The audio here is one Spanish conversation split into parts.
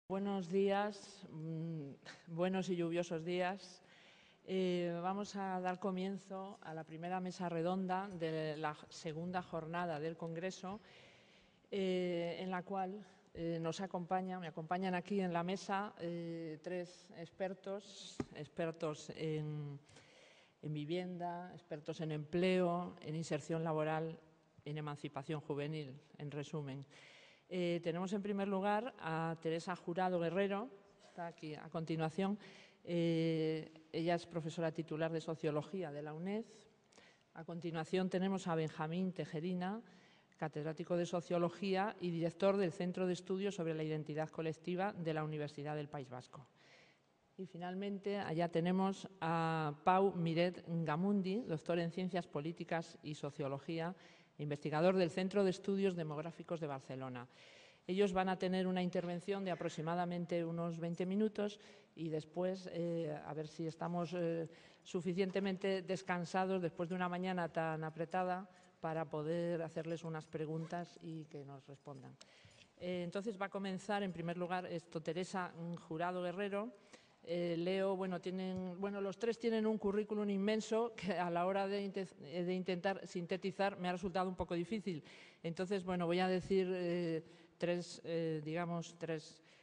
Buenos días, buenos y lluviosos días. Vamos a dar comienzo a la primera mesa redonda de la segunda jornada del Congreso, en la cual me acompañan aquí en la mesa tres expertos en vivienda, expertos en empleo, en inserción laboral, en emancipación juvenil, en resumen. Tenemos en primer lugar a Teresa Jurado Guerrero, está aquí a continuación. Ella es profesora titular de Sociología de la UNED. A continuación tenemos a Benjamín Tejerina, catedrático de Sociología y director del Centro de Estudios sobre la Identidad Colectiva de la Universidad del País Vasco. Y finalmente allá tenemos a Pau Miret Gamundi, doctor en Ciencias Políticas y Sociología, investigador del Centro de Estudios Demográficos de Barcelona. Ellos van a tener una intervención de aproximadamente unos 20 minutos y después, a ver si estamos suficientemente descansados después de una mañana tan apretada para poder hacerles unas preguntas y que nos respondan. Entonces va a comenzar, en primer lugar, Teresa Jurado Guerrero. Los tres tienen un currículum inmenso que a la hora de intentar sintetizar me ha resultado un poco difícil. Entonces, voy a decir tres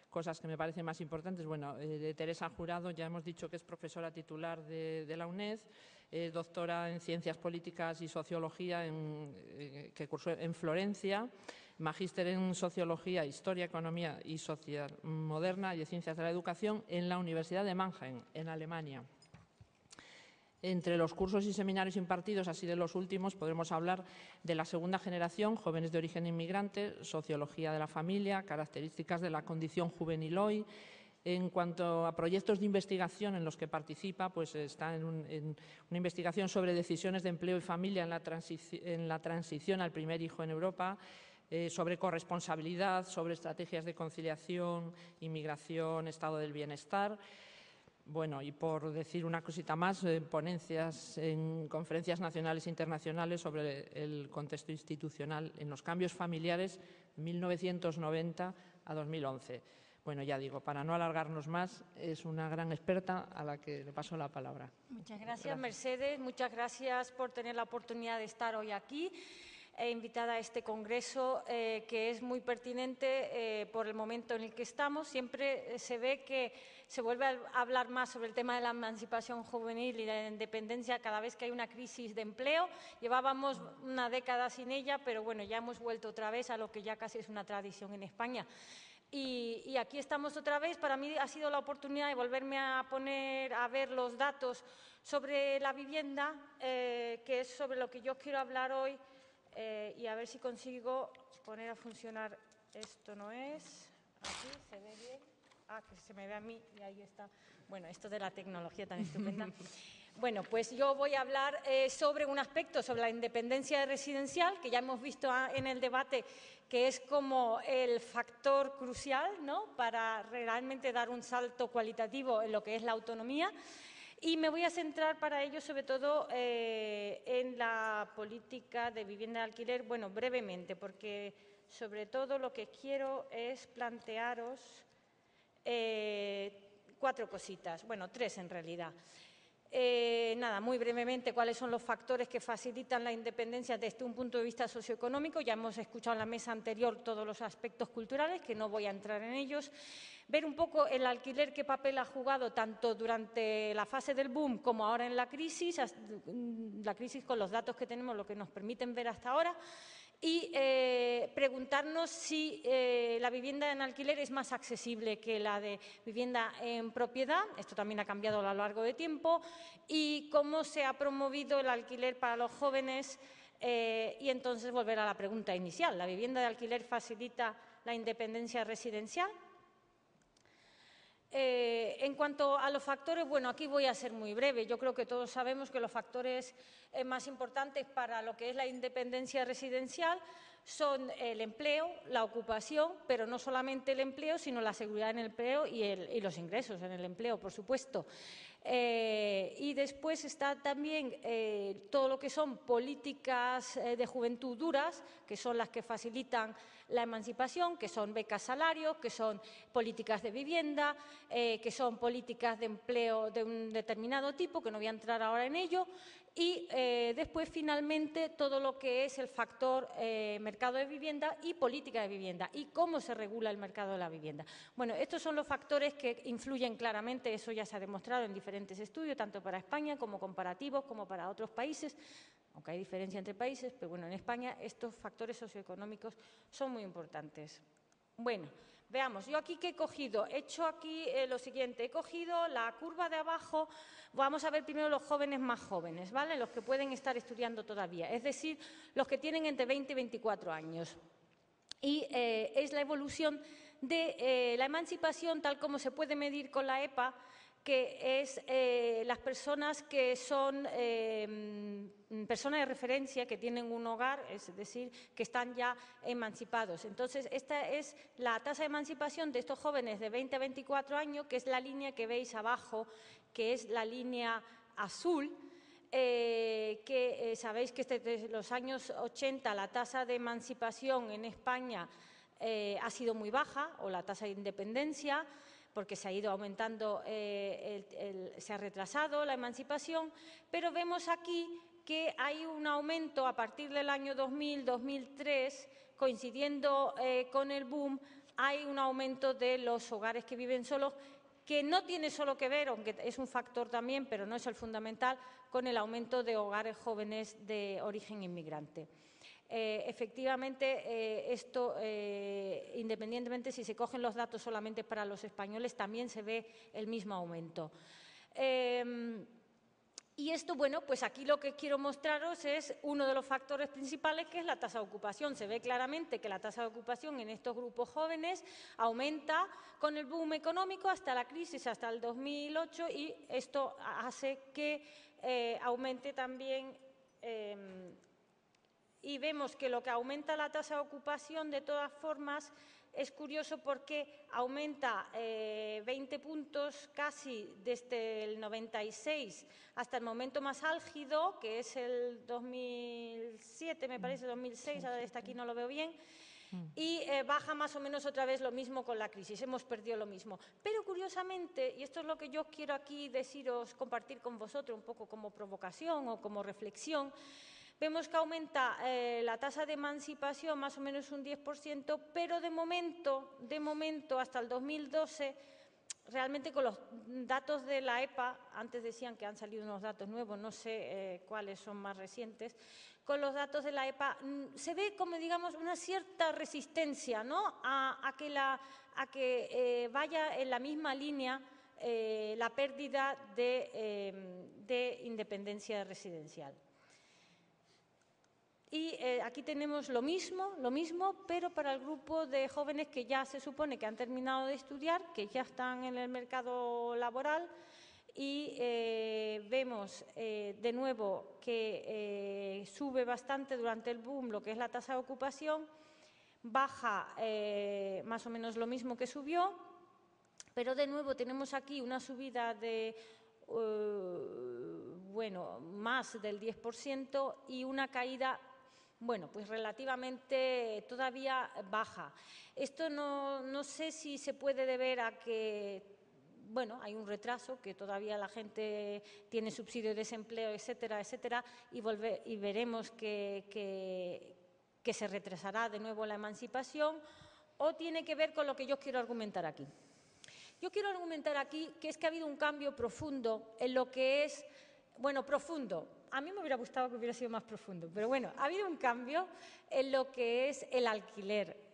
cosas que me parecen más importantes. De Teresa Jurado ya hemos dicho que es profesora titular de la UNED, doctora en Ciencias Políticas y Sociología que cursó en Florencia, magíster en Sociología, Historia, Economía y Sociedad Moderna y de Ciencias de la Educación en la Universidad de Mannheim, en Alemania. Entre los cursos y seminarios impartidos, así de los últimos, podremos hablar de la segunda generación, jóvenes de origen inmigrante, sociología de la familia, características de la condición juvenil hoy. En cuanto a proyectos de investigación en los que participa, pues está en una investigación sobre decisiones de empleo y familia en la transición al primer hijo en Europa, sobre corresponsabilidad, sobre estrategias de conciliación, inmigración, estado del bienestar. Y por decir una cosita más, ponencias en conferencias nacionales e internacionales sobre el contexto institucional en los cambios familiares de 1990 a 2011. Ya digo, para no alargarnos más, es una gran experta a la que le paso la palabra. Muchas gracias, Mercedes. Muchas gracias por tener la oportunidad de estar hoy aquí. Invitada a este congreso que es muy pertinente por el momento en el que estamos. Siempre se ve que se vuelve a hablar más sobre el tema de la emancipación juvenil y la independencia cada vez que hay una crisis de empleo. Llevábamos una década sin ella, pero ya hemos vuelto otra vez a lo que ya casi es una tradición en España. Y aquí estamos otra vez. Para mí ha sido la oportunidad de volverme a poner a ver los datos sobre la vivienda, que es sobre lo que yo quiero hablar hoy. Y a ver si consigo poner a funcionar. Esto no es. Aquí se ve bien. Que se me ve a mí y ahí está. Esto de la tecnología tan estupenda. Pues yo voy a hablar sobre un aspecto, sobre la independencia residencial, que ya hemos visto en el debate que es como el factor crucial, ¿no?, para realmente dar un salto cualitativo en lo que es la autonomía. Y me voy a centrar para ello sobre todo en la política de vivienda de alquiler, brevemente, porque sobre todo lo que quiero es plantearos cuatro cositas, tres en realidad. Muy brevemente, cuáles son los factores que facilitan la independencia desde un punto de vista socioeconómico. Ya hemos escuchado en la mesa anterior todos los aspectos culturales, que no voy a entrar en ellos. Ver un poco el alquiler, qué papel ha jugado tanto durante la fase del boom como ahora en la crisis con los datos que tenemos, lo que nos permiten ver hasta ahora. Y preguntarnos si la vivienda en alquiler es más accesible que la de vivienda en propiedad. Esto también ha cambiado a lo largo del tiempo. Y cómo se ha promovido el alquiler para los jóvenes. Y entonces volver a la pregunta inicial. ¿La vivienda de alquiler facilita la independencia residencial? En cuanto a los factores, aquí voy a ser muy breve. Yo creo que todos sabemos que los factores más importantes para lo que es la independencia residencial son el empleo, la ocupación, pero no solamente el empleo, sino la seguridad en el empleo y los ingresos en el empleo, por supuesto. Y después está también todo lo que son políticas de juventud duras, que son las que facilitan la emancipación, que son becas salarios, que son políticas de vivienda, que son políticas de empleo de un determinado tipo, que no voy a entrar ahora en ello, y después finalmente todo lo que es el factor mercado de vivienda y política de vivienda y cómo se regula el mercado de la vivienda. Bueno, estos son los factores que influyen claramente, eso ya se ha demostrado en diferentes estudios, tanto para España como comparativos, como para otros países, aunque hay diferencia entre países, pero bueno, en España estos factores socioeconómicos son muy importantes. Bueno, veamos, yo aquí ¿qué he cogido? He hecho aquí lo siguiente, he cogido la curva de abajo, vamos a ver primero los jóvenes más jóvenes, ¿vale? Los que pueden estar estudiando todavía, es decir, los que tienen entre 20 y 24 años. Y es la evolución de la emancipación tal como se puede medir con la EPA, que es las personas que son personas de referencia, que tienen un hogar, es decir, que están ya emancipados. Entonces, esta es la tasa de emancipación de estos jóvenes de 20 a 24 años, que es la línea que veis abajo, que es la línea azul, que sabéis que desde los años 80 la tasa de emancipación en España ha sido muy baja, o la tasa de independencia, porque se ha ido aumentando, se ha retrasado la emancipación, pero vemos aquí que hay un aumento a partir del año 2000-2003, coincidiendo con el boom, hay un aumento de los hogares que viven solos, que no tiene solo que ver, aunque es un factor también, pero no es el fundamental, con el aumento de hogares jóvenes de origen inmigrante. Efectivamente, esto, independientemente si se cogen los datos solamente para los españoles, también se ve el mismo aumento. Y esto, bueno, pues aquí lo que quiero mostraros es uno de los factores principales, que es la tasa de ocupación. Se ve claramente que la tasa de ocupación en estos grupos jóvenes aumenta con el boom económico hasta la crisis, hasta el 2008, y esto hace que aumente también. Y vemos que lo que aumenta la tasa de ocupación, de todas formas, es curioso porque aumenta 20 puntos casi desde el 96 hasta el momento más álgido, que es el 2007, me parece, 2006, ahora desde aquí no lo veo bien, y baja más o menos otra vez lo mismo con la crisis, hemos perdido lo mismo. Pero curiosamente, y esto es lo que yo quiero aquí deciros, compartir con vosotros un poco como provocación o como reflexión, vemos que aumenta la tasa de emancipación más o menos un 10%, pero de momento, hasta el 2012, realmente con los datos de la EPA, antes decían que han salido unos datos nuevos, no sé cuáles son más recientes, con los datos de la EPA se ve como, digamos, una cierta resistencia, ¿no?, a que vaya en la misma línea la pérdida de independencia residencial. Y aquí tenemos lo mismo, pero para el grupo de jóvenes que ya se supone que han terminado de estudiar, que ya están en el mercado laboral, y vemos de nuevo que sube bastante durante el boom lo que es la tasa de ocupación, baja más o menos lo mismo que subió, pero de nuevo tenemos aquí una subida de bueno, más del 10% y una caída, bueno, pues relativamente todavía baja. Esto no sé si se puede deber a que, bueno, hay un retraso, que todavía la gente tiene subsidio de desempleo, etcétera, etcétera, y veremos que se retrasará de nuevo la emancipación, o tiene que ver con lo que yo quiero argumentar aquí. Yo quiero argumentar aquí que es que ha habido un cambio profundo en lo que es, bueno, profundo. A mí me hubiera gustado que hubiera sido más profundo, pero bueno, ha habido un cambio en lo que es el alquiler.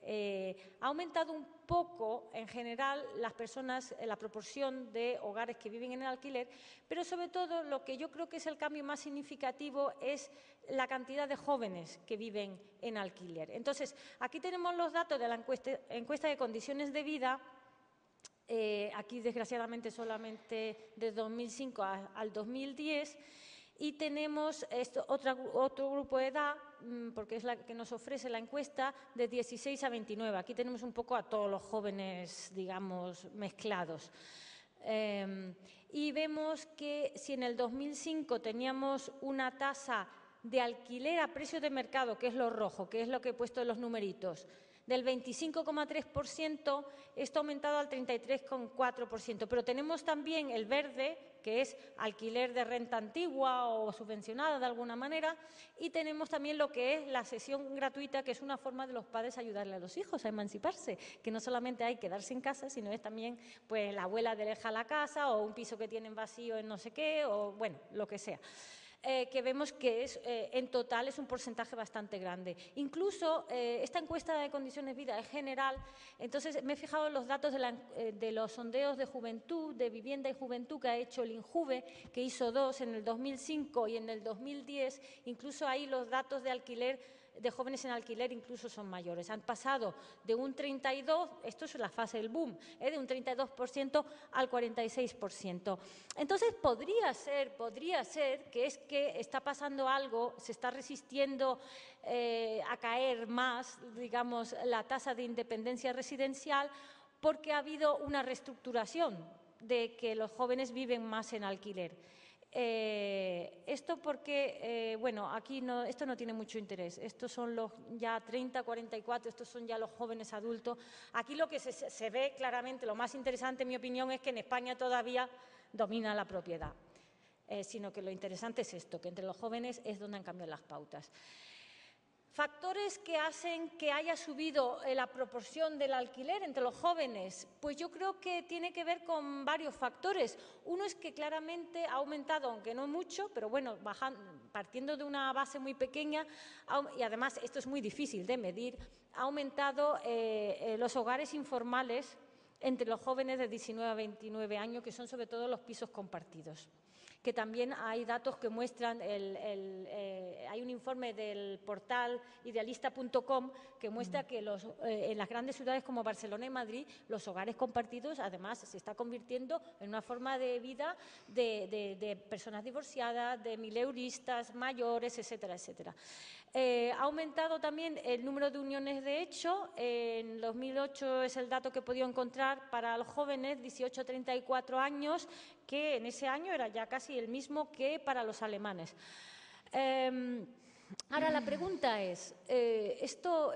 Ha aumentado un poco, en general, las personas, la proporción de hogares que viven en el alquiler, pero sobre todo lo que yo creo que es el cambio más significativo es la cantidad de jóvenes que viven en alquiler. Entonces, aquí tenemos los datos de la encuesta de condiciones de vida. Aquí, desgraciadamente, solamente de 2005 al 2010, Y tenemos otro grupo de edad, porque es la que nos ofrece la encuesta, de 16 a 29. Aquí tenemos un poco a todos los jóvenes, digamos, mezclados. Y vemos que si en el 2005 teníamos una tasa de alquiler a precio de mercado, que es lo rojo, que es lo que he puesto en los numeritos, del 25,3%, esto ha aumentado al 33,4%. Pero tenemos también el verde, que es alquiler de renta antigua o subvencionada de alguna manera, y tenemos también lo que es la cesión gratuita, que es una forma de los padres ayudarle a los hijos a emanciparse, que no solamente hay quedarse en casa, sino es también pues la abuela deja la casa o un piso que tienen vacío en no sé qué, o bueno, lo que sea. Que vemos que en total es un porcentaje bastante grande. Incluso esta encuesta de condiciones de vida es general, entonces me he fijado en los datos de los sondeos de juventud, de vivienda y juventud que ha hecho el INJUVE, que hizo 2 en el 2005 y en el 2010, incluso ahí los datos de alquiler, de jóvenes en alquiler incluso son mayores. Han pasado de un 32%, esto es la fase del boom, de un 32% al 46%. Entonces podría ser que es que está pasando algo, se está resistiendo a caer más, digamos, la tasa de independencia residencial, porque ha habido una reestructuración de que los jóvenes viven más en alquiler. Esto porque, bueno, aquí esto no tiene mucho interés. Estos son los ya 30, 44, estos son ya los jóvenes adultos. Aquí lo que se ve claramente, lo más interesante, en mi opinión, es que en España todavía domina la propiedad. Sino que lo interesante es esto, que entre los jóvenes es donde han cambiado las pautas. ¿Factores que hacen que haya subido la proporción del alquiler entre los jóvenes? Pues yo creo que tiene que ver con varios factores. Uno es que claramente ha aumentado, aunque no mucho, pero bueno, partiendo de una base muy pequeña, y además esto es muy difícil de medir, ha aumentado los hogares informales entre los jóvenes de 19 a 29 años, que son sobre todo los pisos compartidos. Que también hay datos que muestran, hay un informe del portal idealista.com que muestra que en las grandes ciudades como Barcelona y Madrid, los hogares compartidos además se está convirtiendo en una forma de vida de personas divorciadas, de mileuristas, mayores, etcétera, etcétera. Ha aumentado también el número de uniones de hecho. En 2008 es el dato que he podido encontrar para los jóvenes 18 a 34 años, que en ese año era ya casi el mismo que para los alemanes. Ahora la pregunta es, ¿esto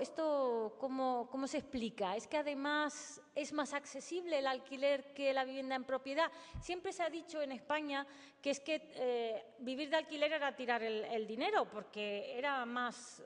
cómo se explica? ¿Es que además es más accesible el alquiler que la vivienda en propiedad? Siempre se ha dicho en España que es que vivir de alquiler era tirar el dinero, porque era más...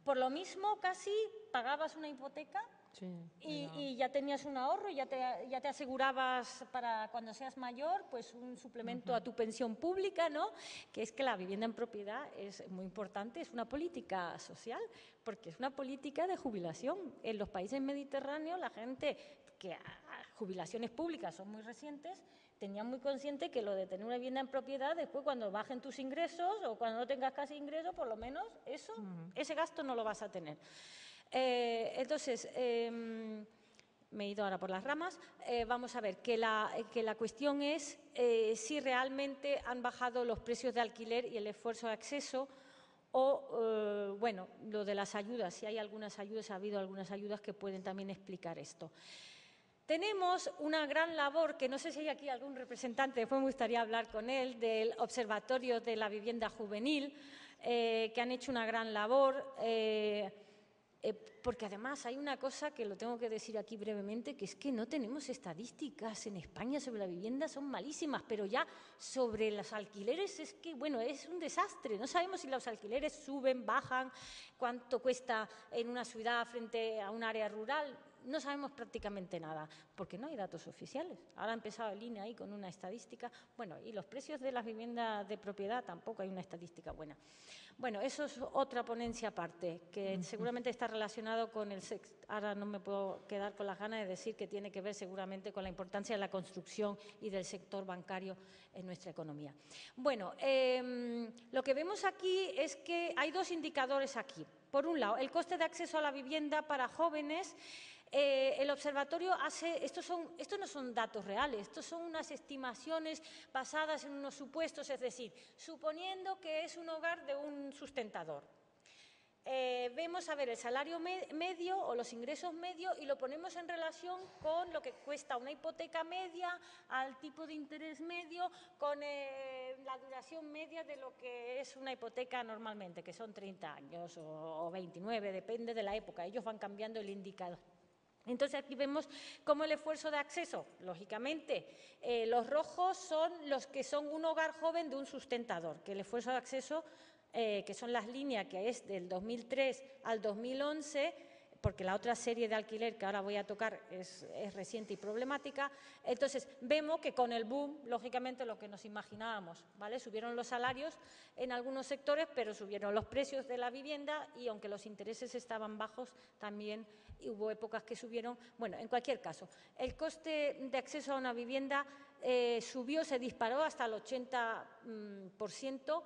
Por lo mismo casi pagabas una hipoteca. Sí, y ya tenías un ahorro, ya te asegurabas para cuando seas mayor, pues un suplemento a tu pensión pública, ¿no? Que es que la vivienda en propiedad es muy importante, es una política social, porque es una política de jubilación. En los países mediterráneos, la gente que jubilaciones públicas son muy recientes, tenían muy consciente que lo de tener una vivienda en propiedad, después cuando bajen tus ingresos o cuando no tengas casi ingresos, por lo menos eso, ese gasto no lo vas a tener. Entonces, me he ido ahora por las ramas. Vamos a ver que la cuestión es si realmente han bajado los precios de alquiler y el esfuerzo de acceso o, bueno, lo de las ayudas. Si hay algunas ayudas, ha habido algunas ayudas que pueden también explicar esto. Tenemos una gran labor, que no sé si hay aquí algún representante, después me gustaría hablar con él, del Observatorio de la Vivienda Juvenil, que han hecho una gran labor. Porque además hay una cosa que lo tengo que decir aquí brevemente, que es que no tenemos estadísticas en España sobre la vivienda, son malísimas, pero ya sobre los alquileres es que, bueno, es un desastre. No sabemos si los alquileres suben, bajan, cuánto cuesta en una ciudad frente a un área rural. No sabemos prácticamente nada, porque no hay datos oficiales. Ahora ha empezado el INE ahí con una estadística. Bueno, y los precios de las viviendas de propiedad tampoco hay una estadística buena. Bueno, eso es otra ponencia aparte, que seguramente está relacionado con el sexo. Ahora no me puedo quedar con las ganas de decir que tiene que ver seguramente con la importancia de la construcción y del sector bancario en nuestra economía. Bueno, lo que vemos aquí es que hay dos indicadores aquí. Por un lado, el coste de acceso a la vivienda para jóvenes El observatorio hace, estos no son datos reales, estos son unas estimaciones basadas en unos supuestos, es decir, suponiendo que es un hogar de un sustentador. Vemos a ver el salario medio o los ingresos medios y lo ponemos en relación con lo que cuesta una hipoteca media, al tipo de interés medio, con la duración media de lo que es una hipoteca normalmente, que son 30 años o 29, depende de la época, ellos van cambiando el indicador. Entonces, aquí vemos cómo el esfuerzo de acceso, lógicamente, los rojos son los que son un hogar joven de un sustentador, que el esfuerzo de acceso, que son las líneas que es del 2003 al 2011, porque la otra serie de alquiler que ahora voy a tocar es reciente y problemática. Entonces, vemos que con el boom, lógicamente, lo que nos imaginábamos, ¿vale? Subieron los salarios en algunos sectores, pero subieron los precios de la vivienda y aunque los intereses estaban bajos, también hubo épocas que subieron. Bueno, en cualquier caso, el coste de acceso a una vivienda subió, se disparó hasta el 80%,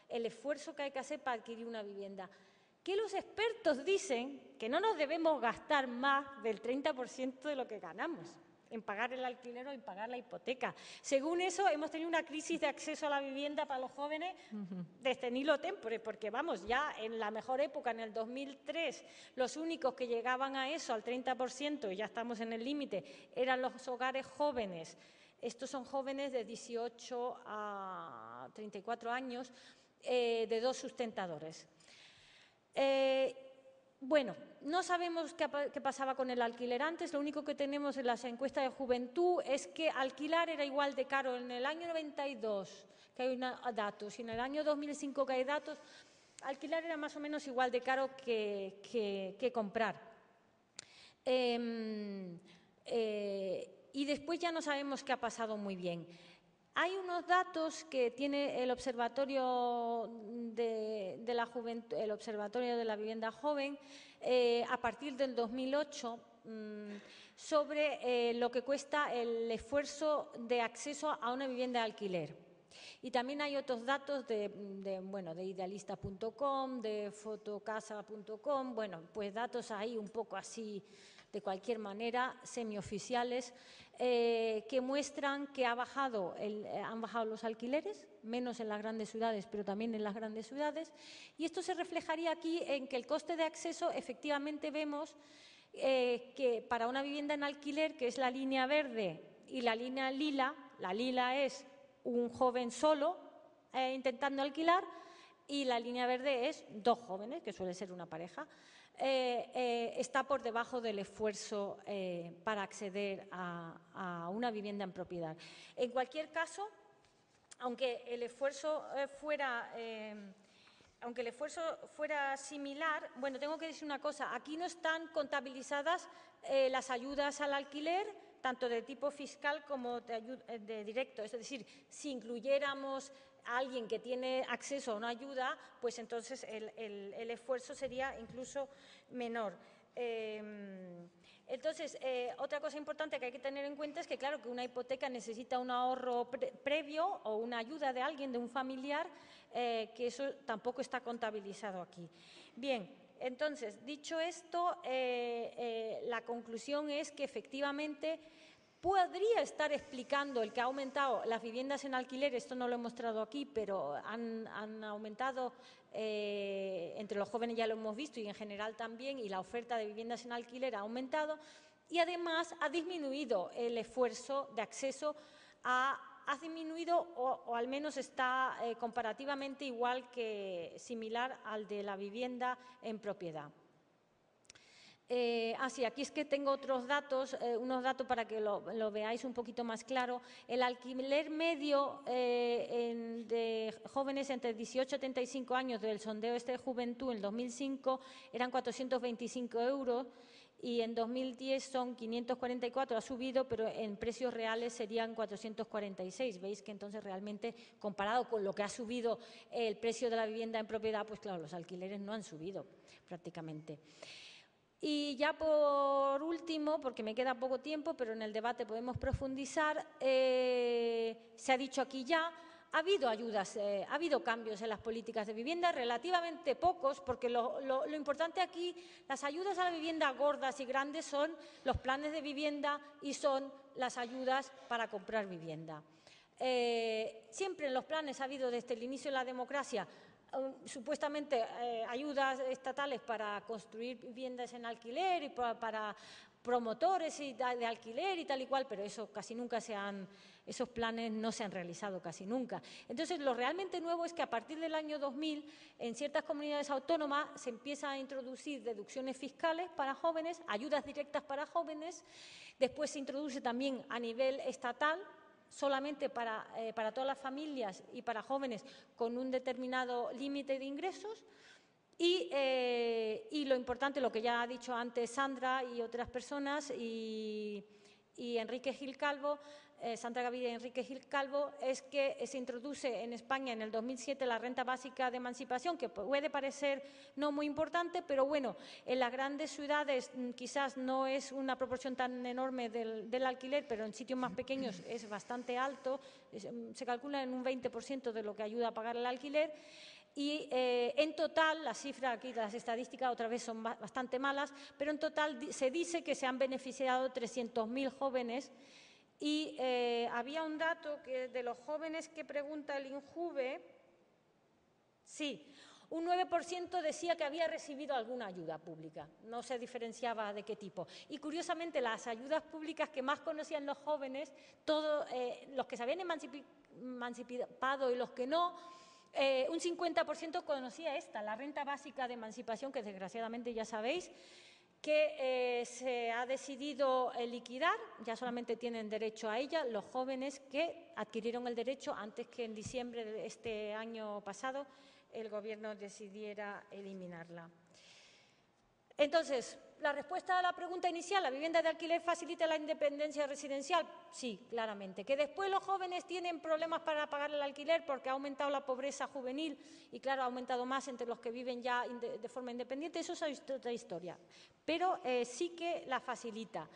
el esfuerzo que hay que hacer para adquirir una vivienda. Que los expertos dicen que no nos debemos gastar más del 30% de lo que ganamos en pagar el alquiler o en pagar la hipoteca. Según eso, hemos tenido una crisis de acceso a la vivienda para los jóvenes desde nihilo tempore, porque vamos, ya en la mejor época, en el 2003, los únicos que llegaban a eso, al 30%, y ya estamos en el límite, eran los hogares jóvenes. Estos son jóvenes de 18 a 34 años, de dos sustentadores. Bueno, no sabemos qué pasaba con el alquiler antes, lo único que tenemos en las encuestas de juventud es que alquilar era igual de caro en el año 92, que hay datos, y en el año 2005 que hay datos, alquilar era más o menos igual de caro que comprar. Y después ya no sabemos qué ha pasado muy bien. Hay unos datos que tiene el Observatorio de la Juventud, el Observatorio de la Vivienda Joven, a partir del 2008, sobre lo que cuesta el esfuerzo de acceso a una vivienda de alquiler. Y también hay otros datos de idealista.com, de fotocasa.com, bueno, pues datos ahí un poco así, de cualquier manera, semioficiales, que muestran que han bajado los alquileres, menos en las grandes ciudades, pero también en las grandes ciudades, y esto se reflejaría aquí en que el coste de acceso, efectivamente vemos que para una vivienda en alquiler, que es la línea verde y la línea lila, la lila es un joven solo intentando alquilar y la línea verde es dos jóvenes, que suele ser una pareja, está por debajo del esfuerzo para acceder a una vivienda en propiedad. En cualquier caso, aunque el esfuerzo fuera similar, bueno, tengo que decir una cosa, aquí no están contabilizadas las ayudas al alquiler, tanto de tipo fiscal como de directo, es decir, si incluyéramos a alguien que tiene acceso a una ayuda, pues entonces el esfuerzo sería incluso menor. Entonces, otra cosa importante que hay que tener en cuenta es que, claro, que una hipoteca necesita un ahorro previo o una ayuda de alguien, de un familiar, que eso tampoco está contabilizado aquí. Bien, entonces, dicho esto, la conclusión es que efectivamente podría estar explicando el que ha aumentado las viviendas en alquiler, esto no lo he mostrado aquí, pero han aumentado entre los jóvenes, ya lo hemos visto, y en general también, y la oferta de viviendas en alquiler ha aumentado, y además ha disminuido el esfuerzo de acceso, ha disminuido o al menos está comparativamente igual que similar al de la vivienda en propiedad. Sí, aquí es que tengo otros datos, unos datos para que lo veáis un poquito más claro. El alquiler medio de jóvenes entre 18 y 35 años del sondeo de juventud en 2005 eran 425 € y en 2010 son 544, ha subido, pero en precios reales serían 446. Veis que entonces realmente, comparado con lo que ha subido el precio de la vivienda en propiedad, pues claro, los alquileres no han subido prácticamente. Y ya por último, porque me queda poco tiempo, pero en el debate podemos profundizar, se ha dicho aquí ya, ha habido ayudas, ha habido cambios en las políticas de vivienda, relativamente pocos, porque lo importante aquí, las ayudas a la vivienda gordas y grandes son los planes de vivienda y son las ayudas para comprar vivienda. Siempre en los planes ha habido desde el inicio de la democracia supuestamente ayudas estatales para construir viviendas en alquiler y para promotores de alquiler y tal y cual, pero eso casi nunca esos planes no se han realizado casi nunca. Entonces, lo realmente nuevo es que a partir del año 2000, en ciertas comunidades autónomas se empieza a introducir deducciones fiscales para jóvenes, ayudas directas para jóvenes, después se introduce también a nivel estatal, solamente para todas las familias y para jóvenes con un determinado límite de ingresos. Y lo importante, lo que ya ha dicho antes Sandra y otras personas y Enrique Gil Calvo, Sandra Gavira y Enrique Gil Calvo, es que se introduce en España en el 2007 la renta básica de emancipación, que puede parecer no muy importante, pero bueno, en las grandes ciudades quizás no es una proporción tan enorme del alquiler, pero en sitios más pequeños es bastante alto, se calcula en un 20% de lo que ayuda a pagar el alquiler. Y en total, las cifras aquí, las estadísticas otra vez son bastante malas, pero en total se dice que se han beneficiado 300.000 jóvenes y había un dato que de los jóvenes que pregunta el INJUVE, sí, un 9% decía que había recibido alguna ayuda pública, no se diferenciaba de qué tipo. Y curiosamente las ayudas públicas que más conocían los jóvenes, todos los que se habían emancipado y los que no, un 50% conocía la renta básica de emancipación, que desgraciadamente ya sabéis que se ha decidido liquidar, ya solamente tienen derecho a ella los jóvenes que adquirieron el derecho antes que en diciembre de este año pasado el Gobierno decidiera eliminarla. Entonces, la respuesta a la pregunta inicial, ¿la vivienda de alquiler facilita la independencia residencial? Sí, claramente. ¿Que después los jóvenes tienen problemas para pagar el alquiler porque ha aumentado la pobreza juvenil y, claro, ha aumentado más entre los que viven ya de forma independiente? Eso es otra historia, pero sí que la facilita.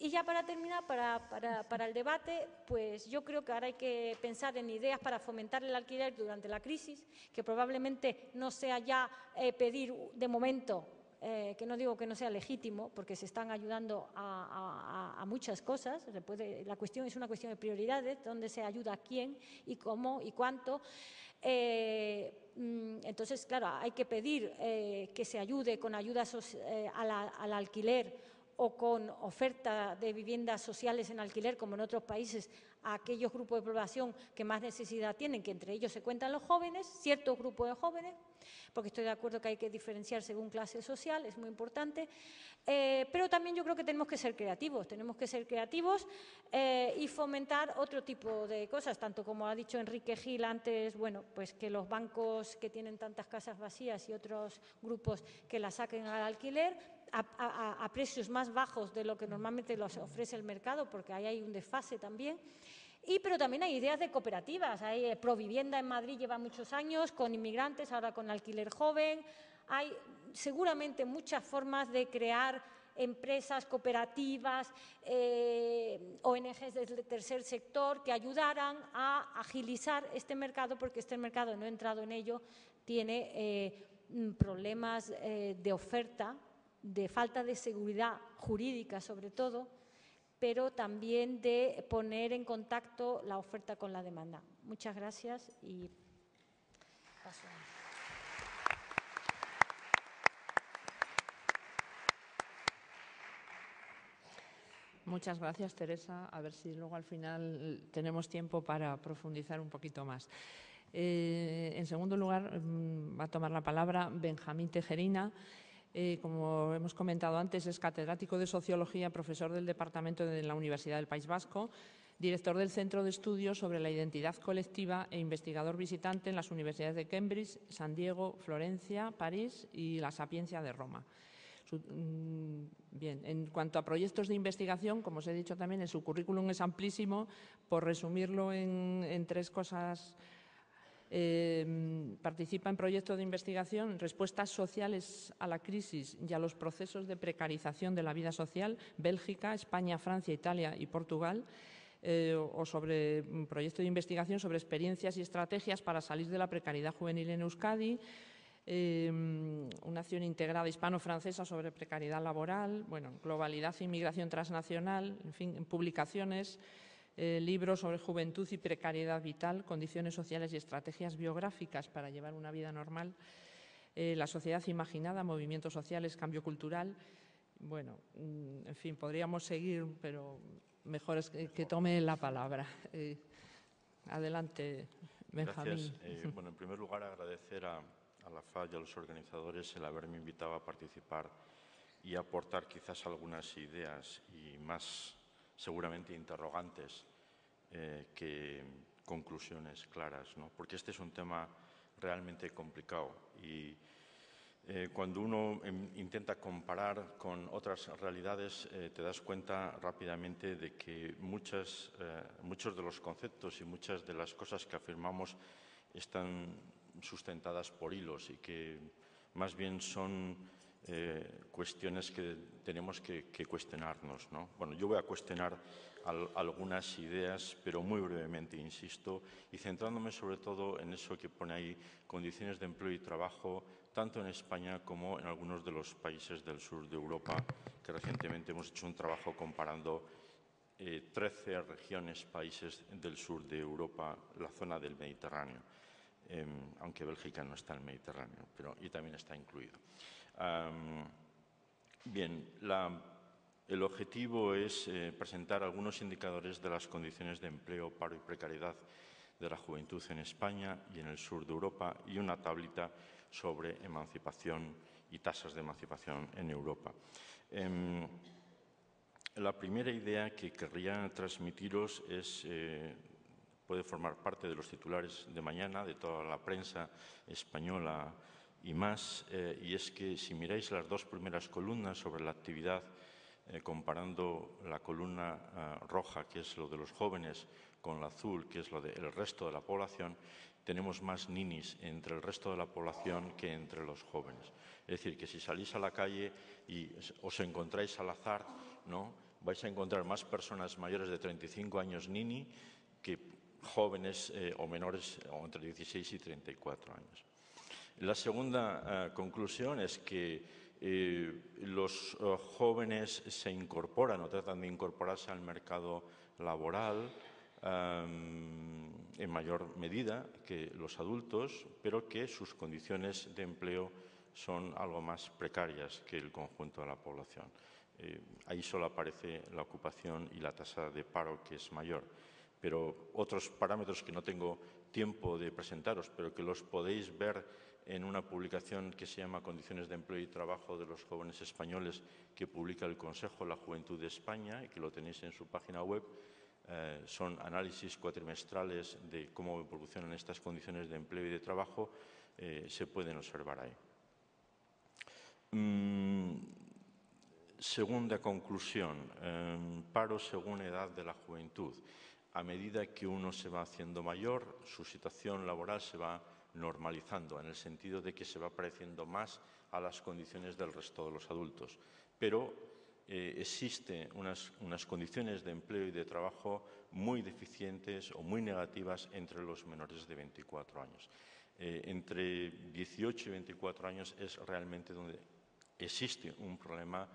Y ya para terminar, para el debate, pues yo creo que ahora hay que pensar en ideas para fomentar el alquiler durante la crisis, que probablemente no sea ya pedir de momento, que no digo que no sea legítimo, porque se están ayudando a muchas cosas. La cuestión es una cuestión de prioridades, dónde se ayuda a quién y cómo y cuánto. Entonces, claro, hay que pedir que se ayude con ayudas al alquiler o con oferta de viviendas sociales en alquiler, como en otros países, a aquellos grupos de población que más necesidad tienen, que entre ellos se cuentan los jóvenes, ciertos grupos de jóvenes, porque estoy de acuerdo que hay que diferenciar según clase social, es muy importante, pero también yo creo que tenemos que ser creativos y fomentar otro tipo de cosas, tanto como ha dicho Enrique Gil antes, bueno, pues que los bancos que tienen tantas casas vacías y otros grupos que las saquen al alquiler, a precios más bajos de lo que normalmente los ofrece el mercado, porque ahí hay un desfase también. Pero también hay ideas de cooperativas. Hay Provivienda en Madrid, lleva muchos años con inmigrantes, ahora con alquiler joven. Hay seguramente muchas formas de crear empresas, cooperativas, ONGs del tercer sector que ayudaran a agilizar este mercado, porque este mercado, no he entrado en ello, tiene problemas de oferta, de falta de seguridad jurídica sobre todo, pero también de poner en contacto la oferta con la demanda. Muchas gracias y paso. Muchas gracias, Teresa. A ver si luego al final tenemos tiempo para profundizar un poquito más. En segundo lugar, va a tomar la palabra Benjamín Tejerina. Como hemos comentado antes, es catedrático de Sociología, profesor del Departamento de la Universidad del País Vasco, director del Centro de Estudios sobre la Identidad Colectiva e investigador visitante en las universidades de Cambridge, San Diego, Florencia, París y la Sapienza de Roma. Bien, en cuanto a proyectos de investigación, como os he dicho también, en su currículum es amplísimo. Por resumirlo en tres cosas, participa en proyectos de investigación, respuestas sociales a la crisis y a los procesos de precarización de la vida social, Bélgica, España, Francia, Italia y Portugal. o sobre un proyecto de investigación sobre experiencias y estrategias para salir de la precariedad juvenil en Euskadi, una acción integrada hispano-francesa sobre precariedad laboral, bueno, globalidad e inmigración transnacional, en fin, publicaciones, libros sobre juventud y precariedad vital, condiciones sociales y estrategias biográficas para llevar una vida normal, la sociedad imaginada, movimientos sociales, cambio cultural. Bueno, en fin, podríamos seguir, pero mejor es que tome la palabra. Adelante, Benjamín. Gracias. Bueno, en primer lugar, agradecer a la FA y a los organizadores el haberme invitado a participar y aportar quizás algunas ideas y más seguramente interrogantes que conclusiones claras, ¿no? Porque este es un tema realmente complicado y cuando uno intenta comparar con otras realidades te das cuenta rápidamente de que muchos de los conceptos y muchas de las cosas que afirmamos están sustentadas por hilos y que más bien son cuestiones que tenemos que cuestionarnos, ¿no? Bueno, yo voy a cuestionar algunas ideas, pero muy brevemente, insisto, y centrándome sobre todo en eso que pone ahí, condiciones de empleo y trabajo, tanto en España como en algunos de los países del sur de Europa, que recientemente hemos hecho un trabajo comparando 13 regiones, países del sur de Europa, la zona del Mediterráneo, aunque Bélgica no está en el Mediterráneo, pero y también está incluido. Bien, el objetivo es presentar algunos indicadores de las condiciones de empleo, paro y precariedad de la juventud en España y en el sur de Europa y una tablita sobre emancipación y tasas de emancipación en Europa. La primera idea que querría transmitiros es, puede formar parte de los titulares de mañana, de toda la prensa española y más, y es que si miráis las dos primeras columnas sobre la actividad, comparando la columna roja, que es lo de los jóvenes, con la azul, que es lo del resto de la población, tenemos más ninis entre el resto de la población que entre los jóvenes. Es decir, que si salís a la calle y os encontráis al azar, ¿no?, vais a encontrar más personas mayores de 35 años nini que jóvenes o menores o entre 16 y 34 años. La segunda conclusión es que los jóvenes se incorporan o tratan de incorporarse al mercado laboral en mayor medida que los adultos, pero que sus condiciones de empleo son algo más precarias que el conjunto de la población. Ahí solo aparece la ocupación y la tasa de paro, que es mayor. Pero otros parámetros que no tengo tiempo de presentaros, pero que los podéis ver en una publicación que se llama Condiciones de empleo y trabajo de los jóvenes españoles, que publica el Consejo de la Juventud de España y que lo tenéis en su página web. Son análisis cuatrimestrales de cómo evolucionan estas condiciones de empleo y de trabajo, se pueden observar ahí. Segunda conclusión, paro según edad de la juventud. A medida que uno se va haciendo mayor, su situación laboral se va normalizando, en el sentido de que se va pareciendo más a las condiciones del resto de los adultos. Pero existen unas condiciones de empleo y de trabajo muy deficientes o muy negativas entre los menores de 24 años. Entre 18 y 24 años es realmente donde existe un problema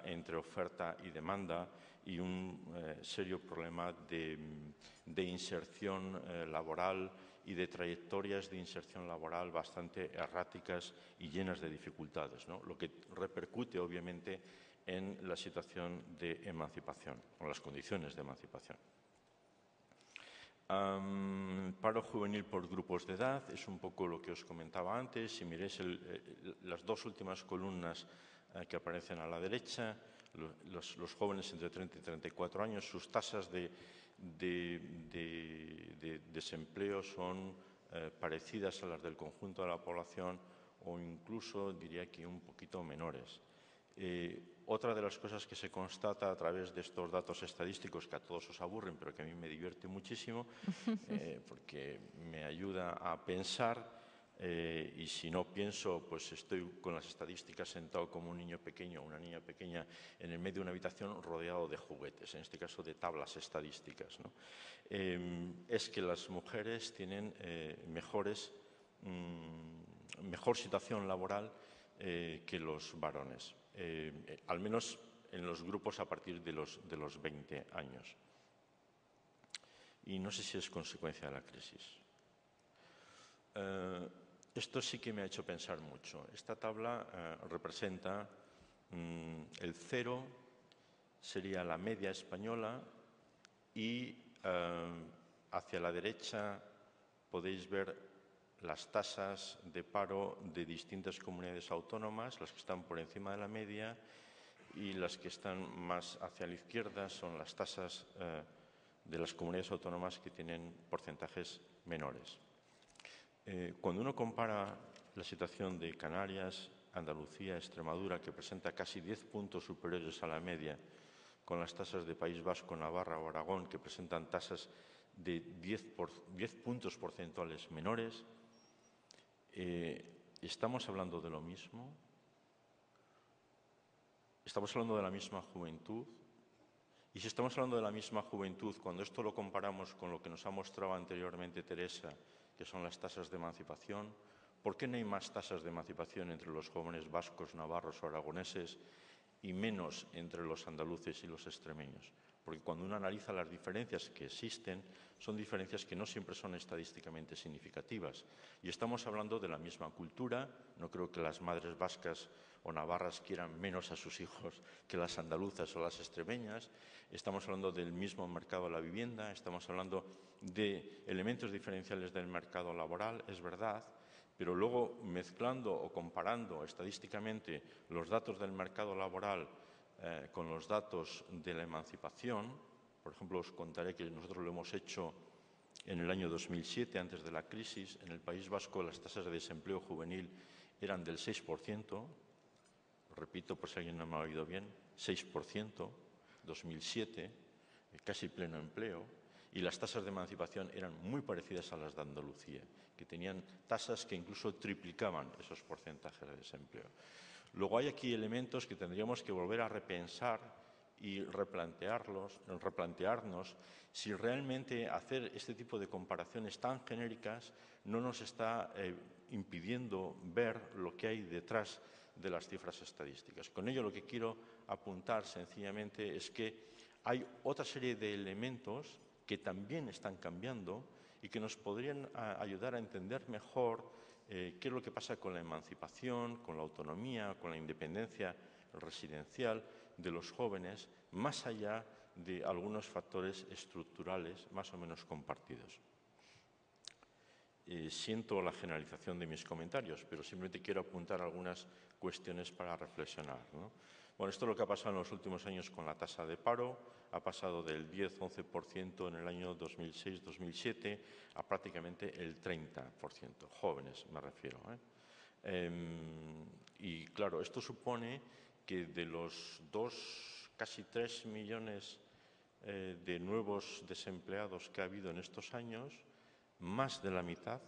entre oferta y demanda y un serio problema de inserción laboral y de trayectorias de inserción laboral bastante erráticas y llenas de dificultades, ¿no? Lo que repercute obviamente en la situación de emancipación, o las condiciones de emancipación. Paro juvenil por grupos de edad, es un poco lo que os comentaba antes. Si miréis las dos últimas columnas que aparecen a la derecha, los jóvenes entre 30 y 34 años, sus tasas de desempleo son parecidas a las del conjunto de la población o incluso diría que un poquito menores. Otra de las cosas que se constata a través de estos datos estadísticos, que a todos os aburren, pero que a mí me divierte muchísimo, porque me ayuda a pensar, y si no pienso, pues estoy con las estadísticas sentado como un niño pequeño o una niña pequeña en el medio de una habitación rodeado de juguetes, en este caso de tablas estadísticas, ¿no? Es que las mujeres tienen mejor situación laboral que los varones, al menos en los grupos a partir de los 20 años. Y no sé si es consecuencia de la crisis. Esto sí que me ha hecho pensar mucho. Esta tabla representa el 0, sería la media española, y hacia la derecha podéis ver las tasas de paro de distintas comunidades autónomas, las que están por encima de la media, y las que están más hacia la izquierda son las tasas de las comunidades autónomas que tienen porcentajes menores. Cuando uno compara la situación de Canarias, Andalucía, Extremadura, que presenta casi 10 puntos superiores a la media, con las tasas de País Vasco, Navarra o Aragón, que presentan tasas de 10 puntos porcentuales menores, ¿estamos hablando de lo mismo? ¿Estamos hablando de la misma juventud? Y si estamos hablando de la misma juventud, cuando esto lo comparamos con lo que nos ha mostrado anteriormente Teresa, que son las tasas de emancipación, ¿por qué no hay más tasas de emancipación entre los jóvenes vascos, navarros o aragoneses y menos entre los andaluces y los extremeños? Porque cuando uno analiza las diferencias que existen, son diferencias que no siempre son estadísticamente significativas. Y estamos hablando de la misma cultura. No creo que las madres vascas o navarras quieran menos a sus hijos que las andaluzas o las extremeñas. Estamos hablando del mismo mercado de la vivienda, estamos hablando de elementos diferenciales del mercado laboral, es verdad, pero luego mezclando o comparando estadísticamente los datos del mercado laboral con los datos de la emancipación, por ejemplo, os contaré que nosotros lo hemos hecho en el año 2007, antes de la crisis. En el País Vasco las tasas de desempleo juvenil eran del 6%, repito por si alguien no me ha oído bien, 6%, 2007, casi pleno empleo, y las tasas de emancipación eran muy parecidas a las de Andalucía, que tenían tasas que incluso triplicaban esos porcentajes de desempleo. Luego hay aquí elementos que tendríamos que volver a repensar y replantearnos si realmente hacer este tipo de comparaciones tan genéricas no nos está impidiendo ver lo que hay detrás de las cifras estadísticas. Con ello lo que quiero apuntar sencillamente es que hay otra serie de elementos que también están cambiando y que nos podrían ayudar a entender mejor qué es lo que pasa con la emancipación, con la autonomía, con la independencia residencial de los jóvenes, más allá de algunos factores estructurales más o menos compartidos. Siento la generalización de mis comentarios, pero simplemente quiero apuntar algunas cuestiones para reflexionar, ¿no? Bueno, esto es lo que ha pasado en los últimos años con la tasa de paro. Ha pasado del 10-11% en el año 2006-2007 a prácticamente el 30%, jóvenes me refiero, y claro, esto supone que de los casi 3 millones de nuevos desempleados que ha habido en estos años, más de la mitad,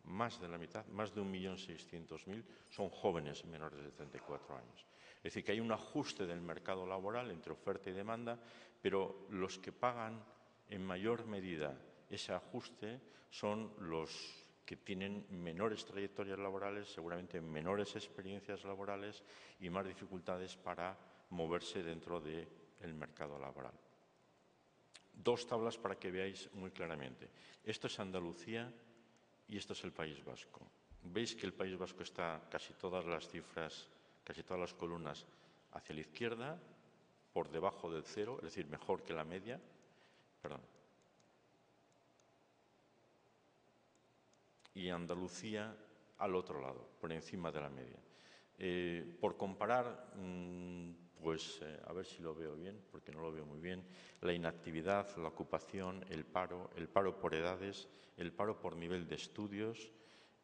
más de 1.600.000 son jóvenes menores de 34 años. Es decir, que hay un ajuste del mercado laboral entre oferta y demanda, pero los que pagan en mayor medida ese ajuste son los que tienen menores trayectorias laborales, seguramente menores experiencias laborales y más dificultades para moverse dentro del mercado laboral. Dos tablas para que veáis muy claramente. Esto es Andalucía y esto es el País Vasco. Veis que el País Vasco está casi todas las cifras, casi todas las columnas hacia la izquierda, por debajo del 0, es decir, mejor que la media. Perdón. Y Andalucía al otro lado, por encima de la media. Por comparar, pues a ver si lo veo bien, porque no lo veo muy bien, la inactividad, la ocupación, el paro por edades, el paro por nivel de estudios,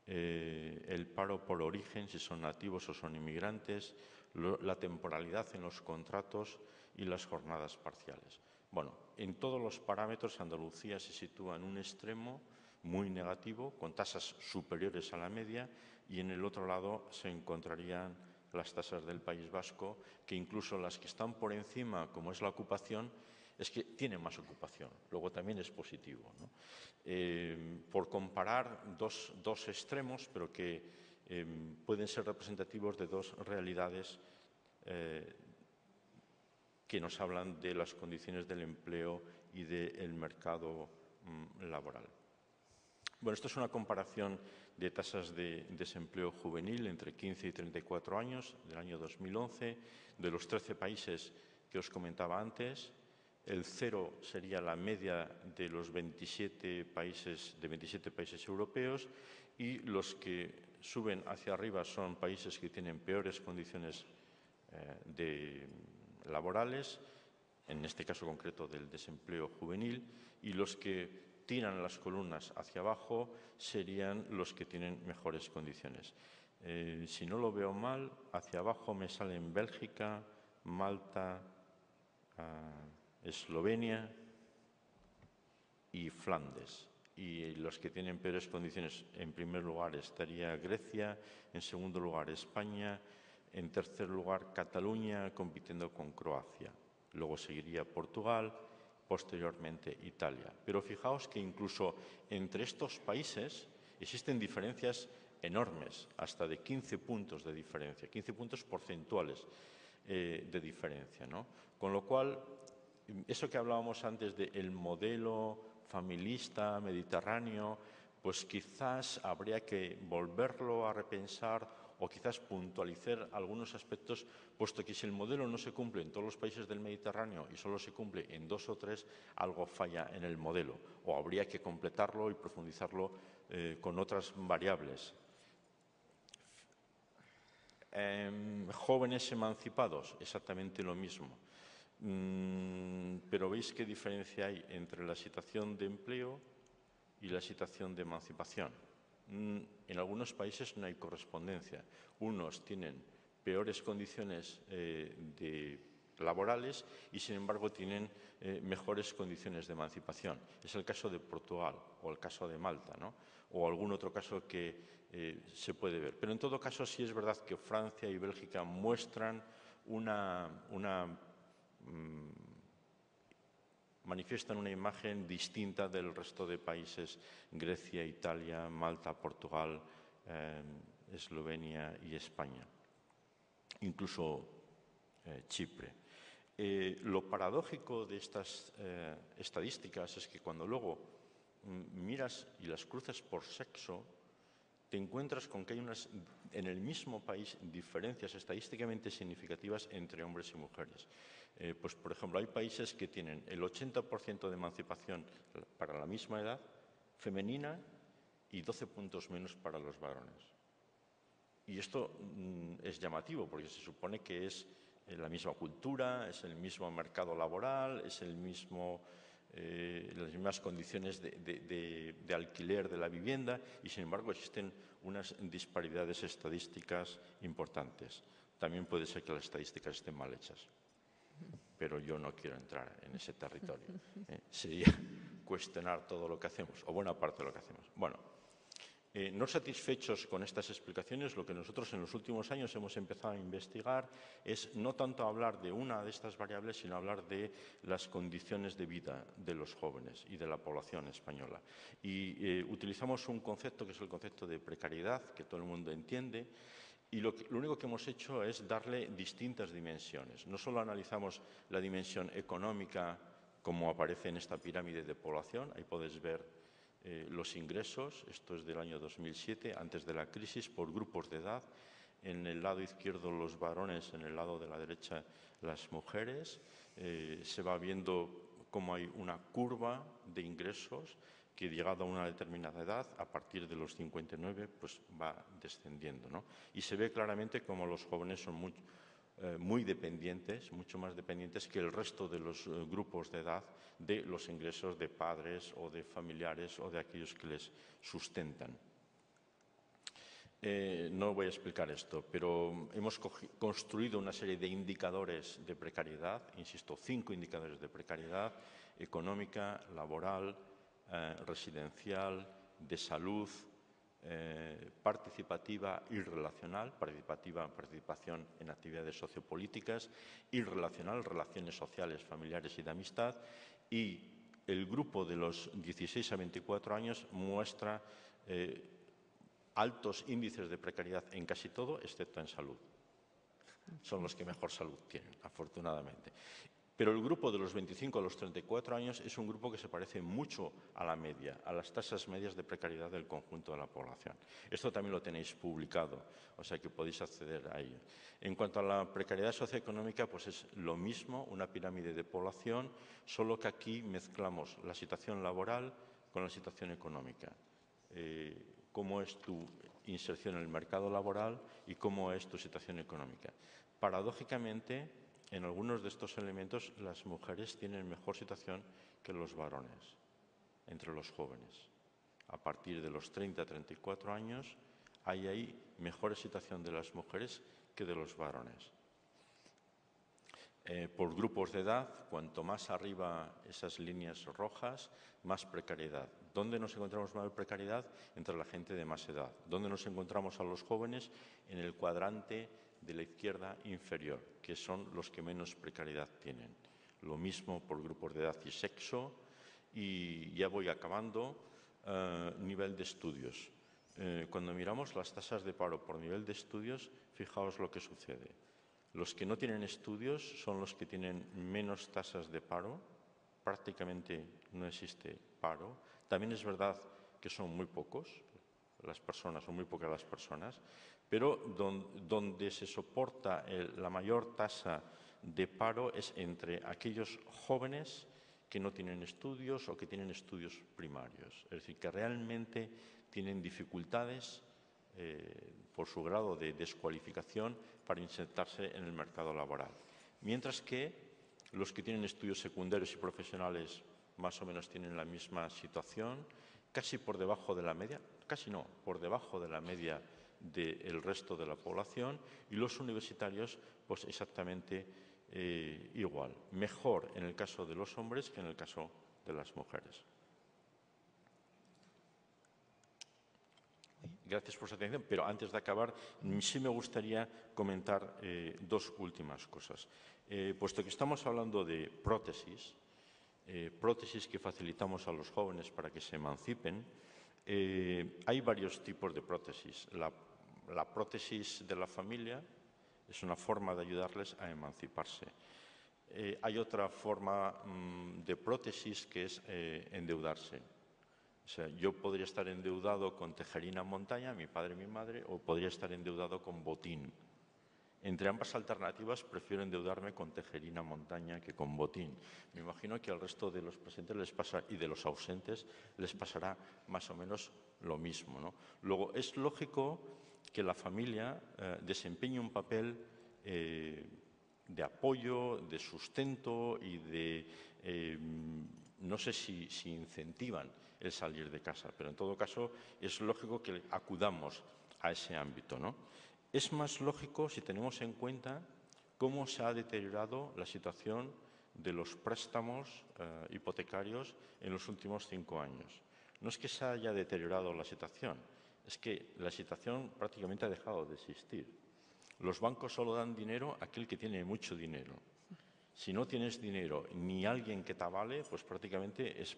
el paro por origen, si son nativos o son inmigrantes, la temporalidad en los contratos y las jornadas parciales. Bueno, en todos los parámetros Andalucía se sitúa en un extremo, muy negativo, con tasas superiores a la media, y en el otro lado se encontrarían las tasas del País Vasco, que incluso las que están por encima, como es la ocupación, es que tienen más ocupación. Luego también es positivo, ¿no? Por comparar dos extremos, pero que pueden ser representativos de dos realidades que nos hablan de las condiciones del empleo y del mercado laboral. Bueno, esto es una comparación de tasas de desempleo juvenil entre 15 y 34 años del año 2011, de los 13 países que os comentaba antes. El 0 sería la media de los 27 países europeos, y los que suben hacia arriba son países que tienen peores condiciones laborales, en este caso concreto del desempleo juvenil, y los que tiran las columnas hacia abajo serían los que tienen mejores condiciones. Si no lo veo mal, hacia abajo me salen Bélgica, Malta, Eslovenia y Flandes. Y los que tienen peores condiciones, en primer lugar estaría Grecia, en segundo lugar España, en tercer lugar Cataluña, compitiendo con Croacia. Luego seguiría Portugal, posteriormente Italia. Pero fijaos que incluso entre estos países existen diferencias enormes, hasta de 15 puntos de diferencia, 15 puntos porcentuales de diferencia, ¿no? Con lo cual, eso que hablábamos antes del modelo familista, mediterráneo, pues quizás habría que volverlo a repensar o quizás puntualizar algunos aspectos, puesto que si el modelo no se cumple en todos los países del Mediterráneo y solo se cumple en 2 o 3, algo falla en el modelo, o habría que completarlo y profundizarlo con otras variables. Jóvenes emancipados, exactamente lo mismo. Pero ¿veis qué diferencia hay entre la situación de empleo y la situación de emancipación? En algunos países no hay correspondencia. Unos tienen peores condiciones laborales y, sin embargo, tienen mejores condiciones de emancipación. Es el caso de Portugal o el caso de Malta, ¿no? O algún otro caso que se puede ver. Pero, en todo caso, sí es verdad que Francia y Bélgica muestran manifiestan una imagen distinta del resto de países: Grecia, Italia, Malta, Portugal, Eslovenia y España, incluso Chipre. Lo paradójico de estas estadísticas es que cuando luego miras y las cruzas por sexo, te encuentras con que hay en el mismo país diferencias estadísticamente significativas entre hombres y mujeres. Pues, por ejemplo, hay países que tienen el 80% de emancipación para la misma edad femenina y 12 puntos menos para los varones. Y esto es llamativo porque se supone que es la misma cultura, es el mismo mercado laboral, es las mismas condiciones de alquiler de la vivienda, y sin embargo existen unas disparidades estadísticas importantes. También puede ser que las estadísticas estén mal hechas, pero yo no quiero entrar en ese territorio. Sería cuestionar todo lo que hacemos, o buena parte de lo que hacemos. Bueno, no satisfechos con estas explicaciones, lo que nosotros en los últimos años hemos empezado a investigar es no tanto hablar de una de estas variables, sino hablar de las condiciones de vida de los jóvenes y de la población española. Y utilizamos un concepto que es el concepto de precariedad, que todo el mundo entiende, y lo único que hemos hecho es darle distintas dimensiones. No solo analizamos la dimensión económica, como aparece en esta pirámide de población, ahí podéis ver los ingresos, esto es del año 2007, antes de la crisis, por grupos de edad. En el lado izquierdo los varones, en el lado de la derecha las mujeres. Se va viendo cómo hay una curva de ingresos que, llegado a una determinada edad, a partir de los 59, pues va descendiendo, ¿no? Y se ve claramente cómo los jóvenes son muy dependientes, mucho más dependientes que el resto de los grupos de edad de los ingresos de padres o de familiares o de aquellos que les sustentan. No voy a explicar esto, pero hemos construido una serie de indicadores de precariedad, insisto, 5 indicadores de precariedad: económica, laboral, residencial, de salud participativa y relacional, participación en actividades sociopolíticas, y relacional, relaciones sociales, familiares y de amistad, y el grupo de los 16 a 24 años muestra altos índices de precariedad en casi todo, excepto en salud. Son los que mejor salud tienen, afortunadamente. Pero el grupo de los 25 a los 34 años es un grupo que se parece mucho a la media, a las tasas medias de precariedad del conjunto de la población. Esto también lo tenéis publicado, o sea que podéis acceder a ello. En cuanto a la precariedad socioeconómica, pues es lo mismo, una pirámide de población, solo que aquí mezclamos la situación laboral con la situación económica. Cómo es tu inserción en el mercado laboral y cómo es tu situación económica. Paradójicamente, en algunos de estos elementos, las mujeres tienen mejor situación que los varones, entre los jóvenes. A partir de los 30 a 34 años, hay ahí mejor situación de las mujeres que de los varones. Por grupos de edad, cuanto más arriba esas líneas rojas, más precariedad. ¿Dónde nos encontramos más precariedad? Entre la gente de más edad. ¿Dónde nos encontramos a los jóvenes? En el cuadrante de la izquierda inferior, que son los que menos precariedad tienen. Lo mismo por grupos de edad y sexo. Y ya voy acabando, nivel de estudios. Cuando miramos las tasas de paro por nivel de estudios, fijaos lo que sucede. Los que no tienen estudios son los que tienen menos tasas de paro, prácticamente no existe paro. También es verdad que son muy pocos las personas, son muy pocas las personas, pero donde se soporta la mayor tasa de paro es entre aquellos jóvenes que no tienen estudios o que tienen estudios primarios. Es decir, que realmente tienen dificultades por su grado de descualificación para insertarse en el mercado laboral. Mientras que los que tienen estudios secundarios y profesionales más o menos tienen la misma situación, casi por debajo de la media, casi no, por debajo de la media del resto de la población, y los universitarios pues exactamente igual, mejor en el caso de los hombres que en el caso de las mujeres. Gracias por su atención, pero antes de acabar, sí me gustaría comentar dos últimas cosas. Puesto que estamos hablando de prótesis que facilitamos a los jóvenes para que se emancipen, hay varios tipos de prótesis. La prótesis de la familia es una forma de ayudarles a emanciparse. Hay otra forma de prótesis que es endeudarse. O sea, yo podría estar endeudado con Tejerina Montaña, mi padre y mi madre, o podría estar endeudado con Botín. Entre ambas alternativas prefiero endeudarme con Tejerina Montaña que con Botín. Me imagino que al resto de los presentes les pasa, y de los ausentes les pasará más o menos lo mismo, ¿no? Luego, es lógico que la familia desempeñe un papel de apoyo, de sustento y de, no sé si incentivan el salir de casa, pero en todo caso es lógico que acudamos a ese ámbito, ¿no? Es más lógico si tenemos en cuenta cómo se ha deteriorado la situación de los préstamos hipotecarios en los últimos 5 años. No es que se haya deteriorado la situación, es que la situación prácticamente ha dejado de existir. Los bancos solo dan dinero a aquel que tiene mucho dinero. Si no tienes dinero ni alguien que te avale, pues prácticamente es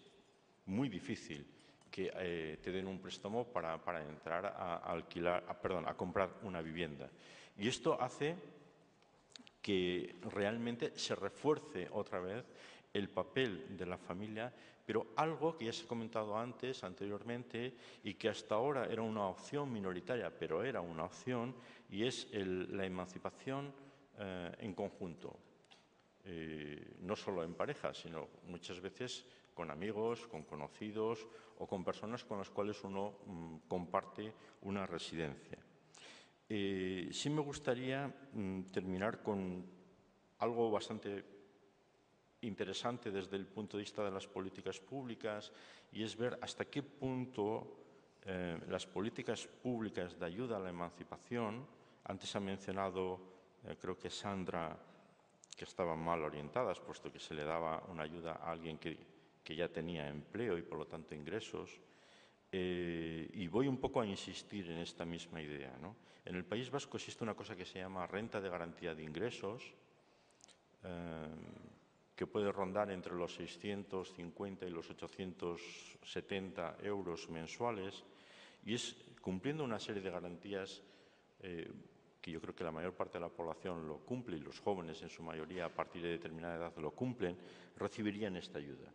muy difícil que te den un préstamo para entrar a comprar una vivienda. Y esto hace que realmente se refuerce otra vez el papel de la familia, pero algo que ya se ha comentado anteriormente, y que hasta ahora era una opción minoritaria, pero era una opción, y es la emancipación en conjunto. No solo en pareja, sino muchas veces con amigos, con conocidos o con personas con las cuales uno comparte una residencia. Sí me gustaría terminar con algo bastante interesante desde el punto de vista de las políticas públicas, y es ver hasta qué punto las políticas públicas de ayuda a la emancipación, antes ha mencionado, creo que Sandra, que estaban mal orientadas, puesto que se le daba una ayuda a alguien que ya tenía empleo y por lo tanto ingresos. Y voy un poco a insistir en esta misma idea, ¿no? En el País Vasco existe una cosa que se llama renta de garantía de ingresos, que puede rondar entre los 650 y los 870 euros mensuales, y es cumpliendo una serie de garantías que yo creo que la mayor parte de la población lo cumple, y los jóvenes en su mayoría a partir de determinada edad lo cumplen, recibirían esta ayuda.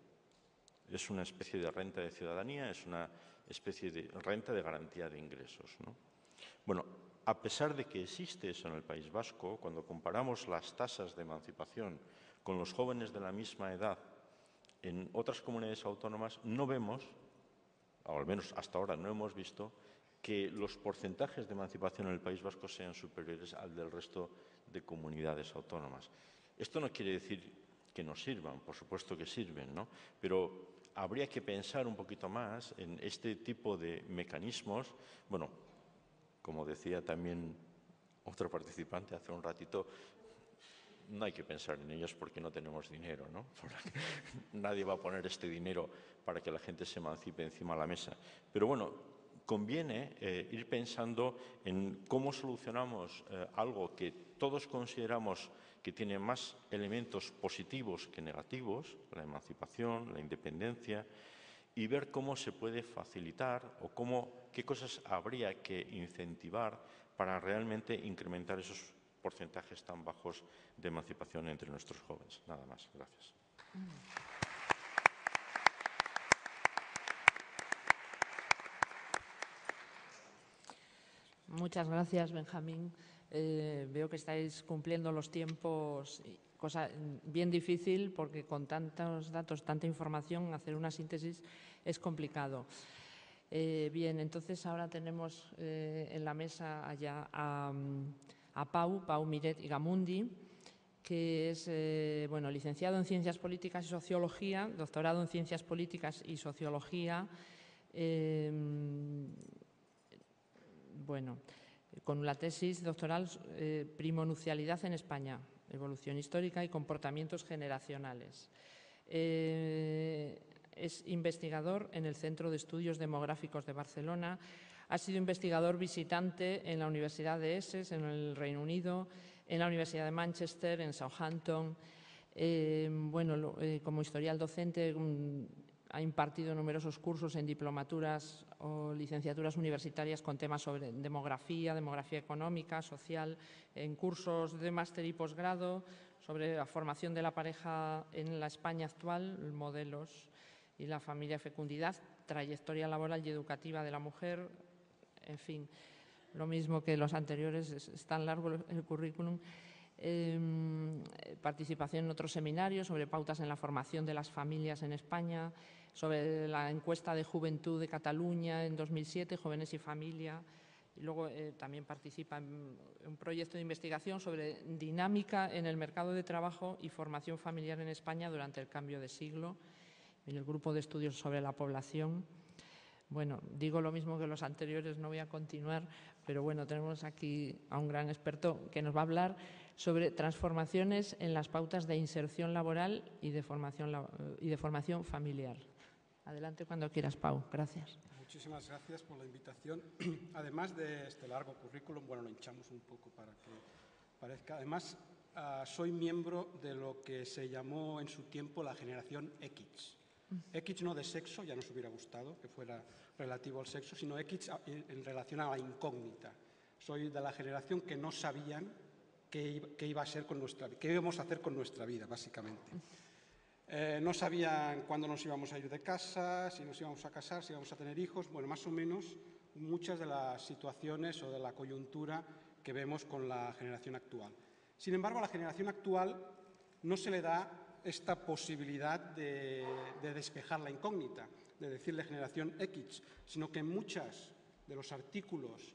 Es una especie de renta de ciudadanía, es una especie de renta de garantía de ingresos, ¿no? Bueno, a pesar de que existe eso en el País Vasco, cuando comparamos las tasas de emancipación con los jóvenes de la misma edad en otras comunidades autónomas, no vemos, o al menos hasta ahora no hemos visto, que los porcentajes de emancipación en el País Vasco sean superiores al del resto de comunidades autónomas. Esto no quiere decir que no sirvan, por supuesto que sirven, ¿no? Pero habría que pensar un poquito más en este tipo de mecanismos. Bueno, como decía también otro participante hace un ratito, no hay que pensar en ellos porque no tenemos dinero, ¿no? Nadie va a poner este dinero para que la gente se emancipe encima de la mesa. Pero bueno, conviene ir pensando en cómo solucionamos algo que todos consideramos que tiene más elementos positivos que negativos, la emancipación, la independencia, y ver cómo se puede facilitar o qué cosas habría que incentivar para realmente incrementar esos porcentajes tan bajos de emancipación entre nuestros jóvenes. Nada más. Gracias. Muchas gracias, Benjamín. Veo que estáis cumpliendo los tiempos, cosa bien difícil porque con tantos datos, tanta información, hacer una síntesis es complicado. Bien, entonces ahora tenemos en la mesa allá a Pau Miret Igamundi, que es licenciado en Ciencias Políticas y Sociología, doctorado en Ciencias Políticas y Sociología, con la tesis doctoral Primonucialidad en España, evolución histórica y comportamientos generacionales. Es investigador en el Centro de Estudios Demográficos de Barcelona, ha sido investigador visitante en la Universidad de Essex, en el Reino Unido, en la Universidad de Manchester, en Southampton. Como historial docente ha impartido numerosos cursos en diplomaturas o licenciaturas universitarias con temas sobre demografía, demografía económica, social, en cursos de máster y posgrado sobre la formación de la pareja en la España actual, modelos y la familia, fecundidad, trayectoria laboral y educativa de la mujer, en fin, lo mismo que los anteriores, es tan largo el currículum. Participación en otros seminarios sobre pautas en la formación de las familias en España, sobre la encuesta de juventud de Cataluña en 2007, Jóvenes y Familia. Y luego también participa en un proyecto de investigación sobre dinámica en el mercado de trabajo y formación familiar en España durante el cambio de siglo, en el grupo de estudios sobre la población. Bueno, digo lo mismo que los anteriores, no voy a continuar, pero bueno, tenemos aquí a un gran experto que nos va a hablar sobre transformaciones en las pautas de inserción laboral y de formación familiar. Adelante cuando quieras, Pau. Gracias. Muchísimas gracias por la invitación. Además de este largo currículum, bueno, lo hinchamos un poco para que parezca. Además, soy miembro de lo que se llamó en su tiempo la generación X. X no de sexo, ya nos hubiera gustado que fuera relativo al sexo, sino X en relación a la incógnita. Soy de la generación que no sabían qué iba a ser con nuestra vida, qué íbamos a hacer con nuestra vida, básicamente. No sabían cuándo nos íbamos a ir de casa, si nos íbamos a casar, si íbamos a tener hijos, bueno, más o menos muchas de las situaciones o de la coyuntura que vemos con la generación actual. Sin embargo, a la generación actual no se le da esta posibilidad de despejar la incógnita, de decirle generación X, sino que en muchos de los artículos,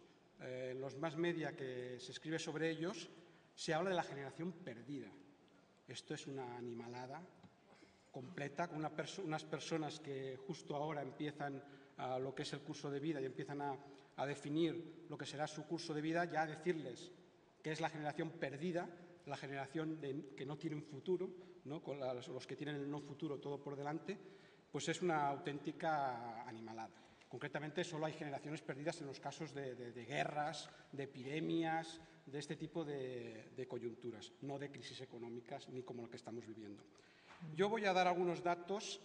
los más media que se escribe sobre ellos, se habla de la generación perdida. Esto es una animalada completa, con unas personas que justo ahora empiezan lo que es el curso de vida y empiezan a definir lo que será su curso de vida, ya a decirles que es la generación perdida, la generación que no tiene un futuro, ¿no? Con los que tienen el no futuro todo por delante, pues es una auténtica animalada. Concretamente, solo hay generaciones perdidas en los casos de guerras, de epidemias, de este tipo de coyunturas, no de crisis económicas ni como la que estamos viviendo. Yo voy a dar algunos datos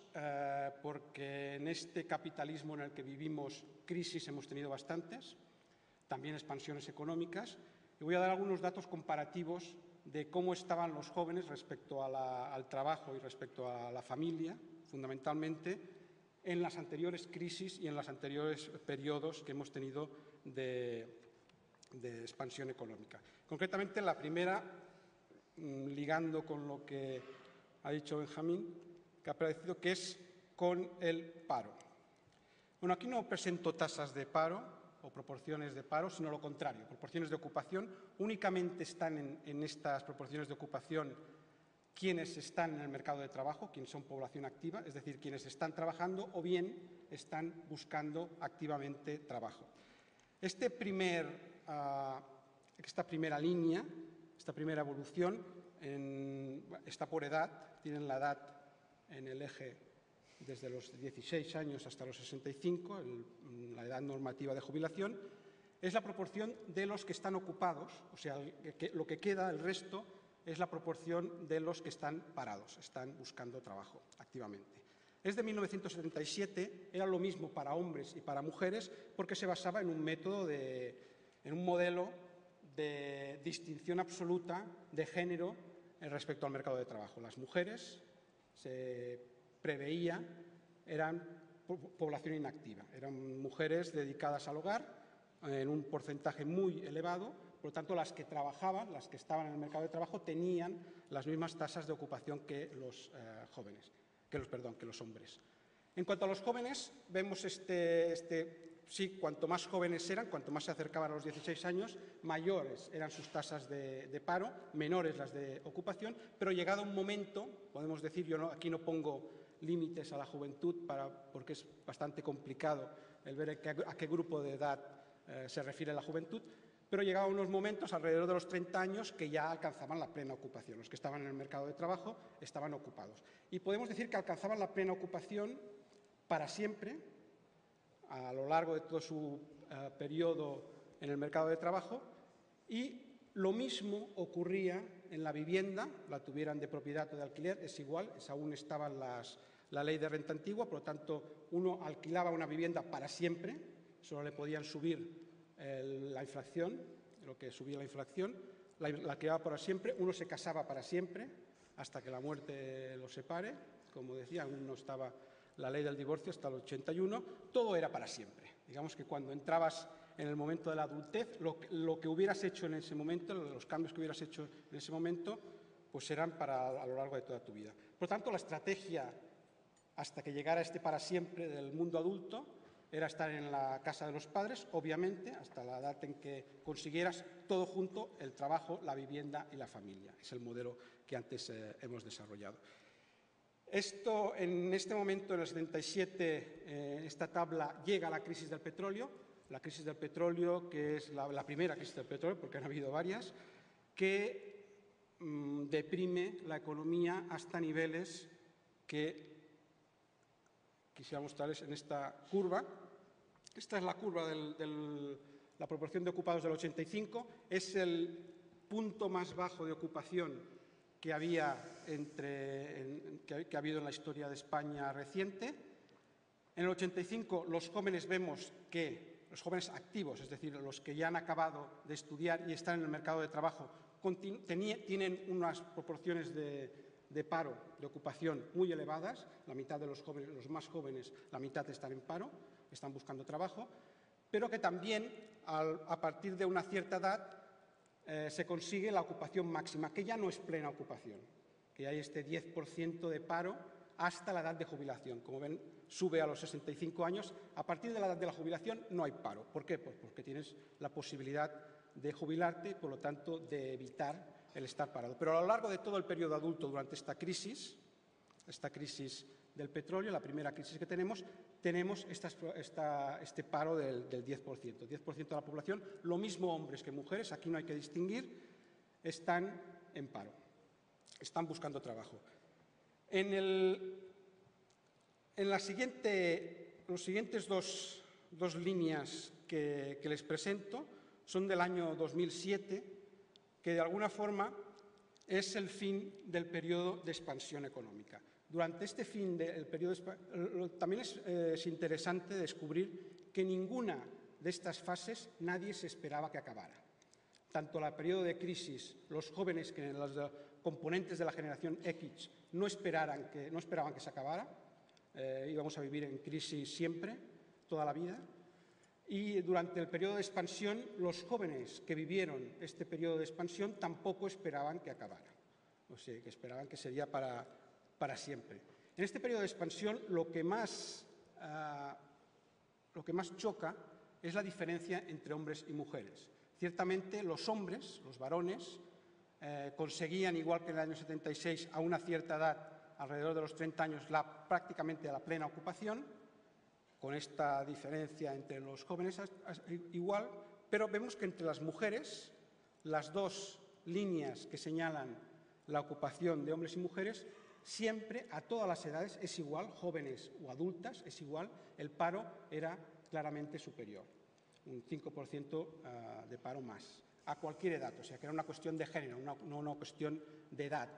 porque en este capitalismo en el que vivimos crisis hemos tenido bastantes, también expansiones económicas, y voy a dar algunos datos comparativos de cómo estaban los jóvenes respecto al trabajo y respecto a la familia, fundamentalmente, en las anteriores crisis y en los anteriores periodos que hemos tenido de expansión económica. Concretamente, la primera, ligando con lo que ha dicho Benjamín, que ha aparecido, que es con el paro. Bueno, aquí no presento tasas de paro o proporciones de paro, sino lo contrario, proporciones de ocupación. Únicamente están en estas proporciones de ocupación quienes están en el mercado de trabajo, quienes son población activa, es decir, quienes están trabajando o bien están buscando activamente trabajo. Esta primera línea, esta primera evolución, está por edad, tienen la edad en el eje desde los 16 años hasta los 65, la edad normativa de jubilación, es la proporción de los que están ocupados, o sea, lo que queda, el resto, es la proporción de los que están parados, están buscando trabajo activamente. Es de 1977, era lo mismo para hombres y para mujeres porque se basaba en un método, en un modelo de distinción absoluta de género respecto al mercado de trabajo. Las mujeres, se preveía, eran población inactiva, eran mujeres dedicadas al hogar en un porcentaje muy elevado. Por lo tanto, las que trabajaban, las que estaban en el mercado de trabajo, tenían las mismas tasas de ocupación que los hombres. En cuanto a los jóvenes, vemos sí, cuanto más jóvenes eran, cuanto más se acercaban a los 16 años, mayores eran sus tasas de paro, menores las de ocupación, pero llegado un momento, podemos decir, aquí no pongo límites a la juventud porque es bastante complicado el ver a qué grupo de edad se refiere la juventud, pero llegaban unos momentos, alrededor de los 30 años, que ya alcanzaban la plena ocupación. Los que estaban en el mercado de trabajo estaban ocupados. Y podemos decir que alcanzaban la plena ocupación para siempre, a lo largo de todo su periodo en el mercado de trabajo, y lo mismo ocurría en la vivienda, la tuvieran de propiedad o de alquiler, es igual, aún estaba la ley de renta antigua, por lo tanto, uno alquilaba una vivienda para siempre, solo le podían subir la inflación, lo que subía la inflación, la alquilaba para siempre, uno se casaba para siempre, hasta que la muerte los separe, como decía, aún no estaba la ley del divorcio hasta el 81, todo era para siempre. Digamos que cuando entrabas en el momento de la adultez, lo que hubieras hecho en ese momento, los cambios que hubieras hecho en ese momento, pues eran a lo largo de toda tu vida. Por lo tanto, la estrategia hasta que llegara para siempre del mundo adulto era estar en la casa de los padres, obviamente, hasta la edad en que consiguieras todo junto, el trabajo, la vivienda y la familia. Es el modelo que antes hemos desarrollado. En este momento, en el 77, esta tabla llega a la crisis del petróleo, que es la primera crisis del petróleo, porque han habido varias, que deprime la economía hasta niveles que quisiera mostrarles en esta curva. Esta es la curva de la proporción de ocupados del 85, es el punto más bajo de ocupación que ha habido en la historia de España reciente. En el 85 los jóvenes vemos que, los jóvenes activos, es decir, los que ya han acabado de estudiar y están en el mercado de trabajo, tienen unas proporciones de paro, de ocupación muy elevadas, la mitad de los jóvenes, los más jóvenes, la mitad están en paro, están buscando trabajo, pero que también a partir de una cierta edad se consigue la ocupación máxima, que ya no es plena ocupación, que hay este 10% de paro hasta la edad de jubilación. Como ven, sube a los 65 años. A partir de la edad de la jubilación no hay paro. ¿Por qué? Pues porque tienes la posibilidad de jubilarte y, por lo tanto, de evitar el estar parado. Pero a lo largo de todo el periodo adulto, durante esta crisis del petróleo, la primera crisis que tenemos este paro del 10%. 10% de la población, lo mismo hombres que mujeres, aquí no hay que distinguir, están en paro, están buscando trabajo. Los siguientes dos dos líneas que les presento son del año 2007, que de alguna forma es el fin del periodo de expansión económica. Durante este fin del periodo también es interesante descubrir que ninguna de estas fases nadie se esperaba que acabara. Tanto el periodo de crisis, los jóvenes, que los componentes de la generación X no esperaban que se acabara, íbamos a vivir en crisis siempre, toda la vida. Y durante el periodo de expansión, los jóvenes que vivieron este periodo de expansión tampoco esperaban que acabara. O sea, que esperaban que sería para siempre. En este periodo de expansión lo que más choca es la diferencia entre hombres y mujeres. Ciertamente los hombres, los varones, conseguían, igual que en el año 76, a una cierta edad, alrededor de los 30 años, prácticamente la plena ocupación, con esta diferencia entre los jóvenes igual, pero vemos que entre las mujeres, las dos líneas que señalan la ocupación de hombres y mujeres, siempre, a todas las edades, es igual, jóvenes o adultas, es igual, el paro era claramente superior, un 5% de paro más, a cualquier edad, o sea que era una cuestión de género, no una cuestión de edad.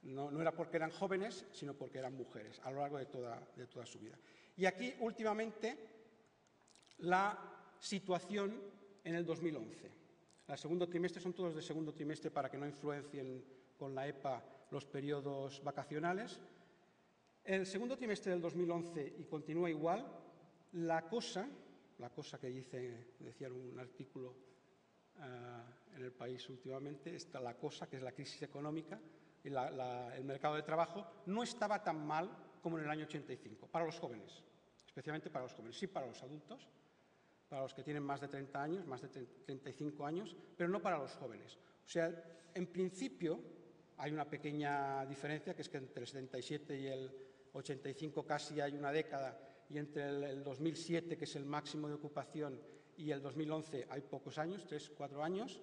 No era porque eran jóvenes, sino porque eran mujeres, a lo largo de toda su vida. Y aquí, últimamente, la situación en el 2011. El segundo trimestre son todos de segundo trimestre para que no influencien con la EPA los periodos vacacionales. En el segundo trimestre del 2011, y continúa igual, la cosa que decía en un artículo en El País últimamente, la cosa que es la crisis económica, y el mercado de trabajo, no estaba tan mal como en el año 85, para los jóvenes, especialmente para los jóvenes, sí para los adultos, para los que tienen más de 30 años, más de 35 años, pero no para los jóvenes. O sea, en principio hay una pequeña diferencia, que es que entre el 77 y el 85 casi hay una década, y entre el 2007, que es el máximo de ocupación, y el 2011 hay pocos años, 3, 4 años,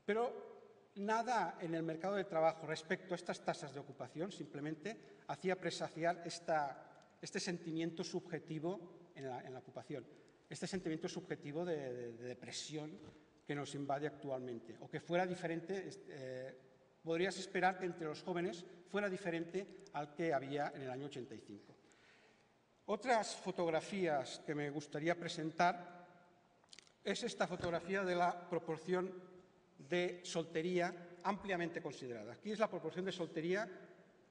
pero nada en el mercado de trabajo respecto a estas tasas de ocupación simplemente hacía presagiar este sentimiento subjetivo en la ocupación, este sentimiento subjetivo de depresión que nos invade actualmente, o que fuera diferente, podrías esperar que entre los jóvenes fuera diferente al que había en el año 85. Otras fotografías que me gustaría presentar es esta fotografía de la proporción de soltería ampliamente considerada. Aquí es la proporción de soltería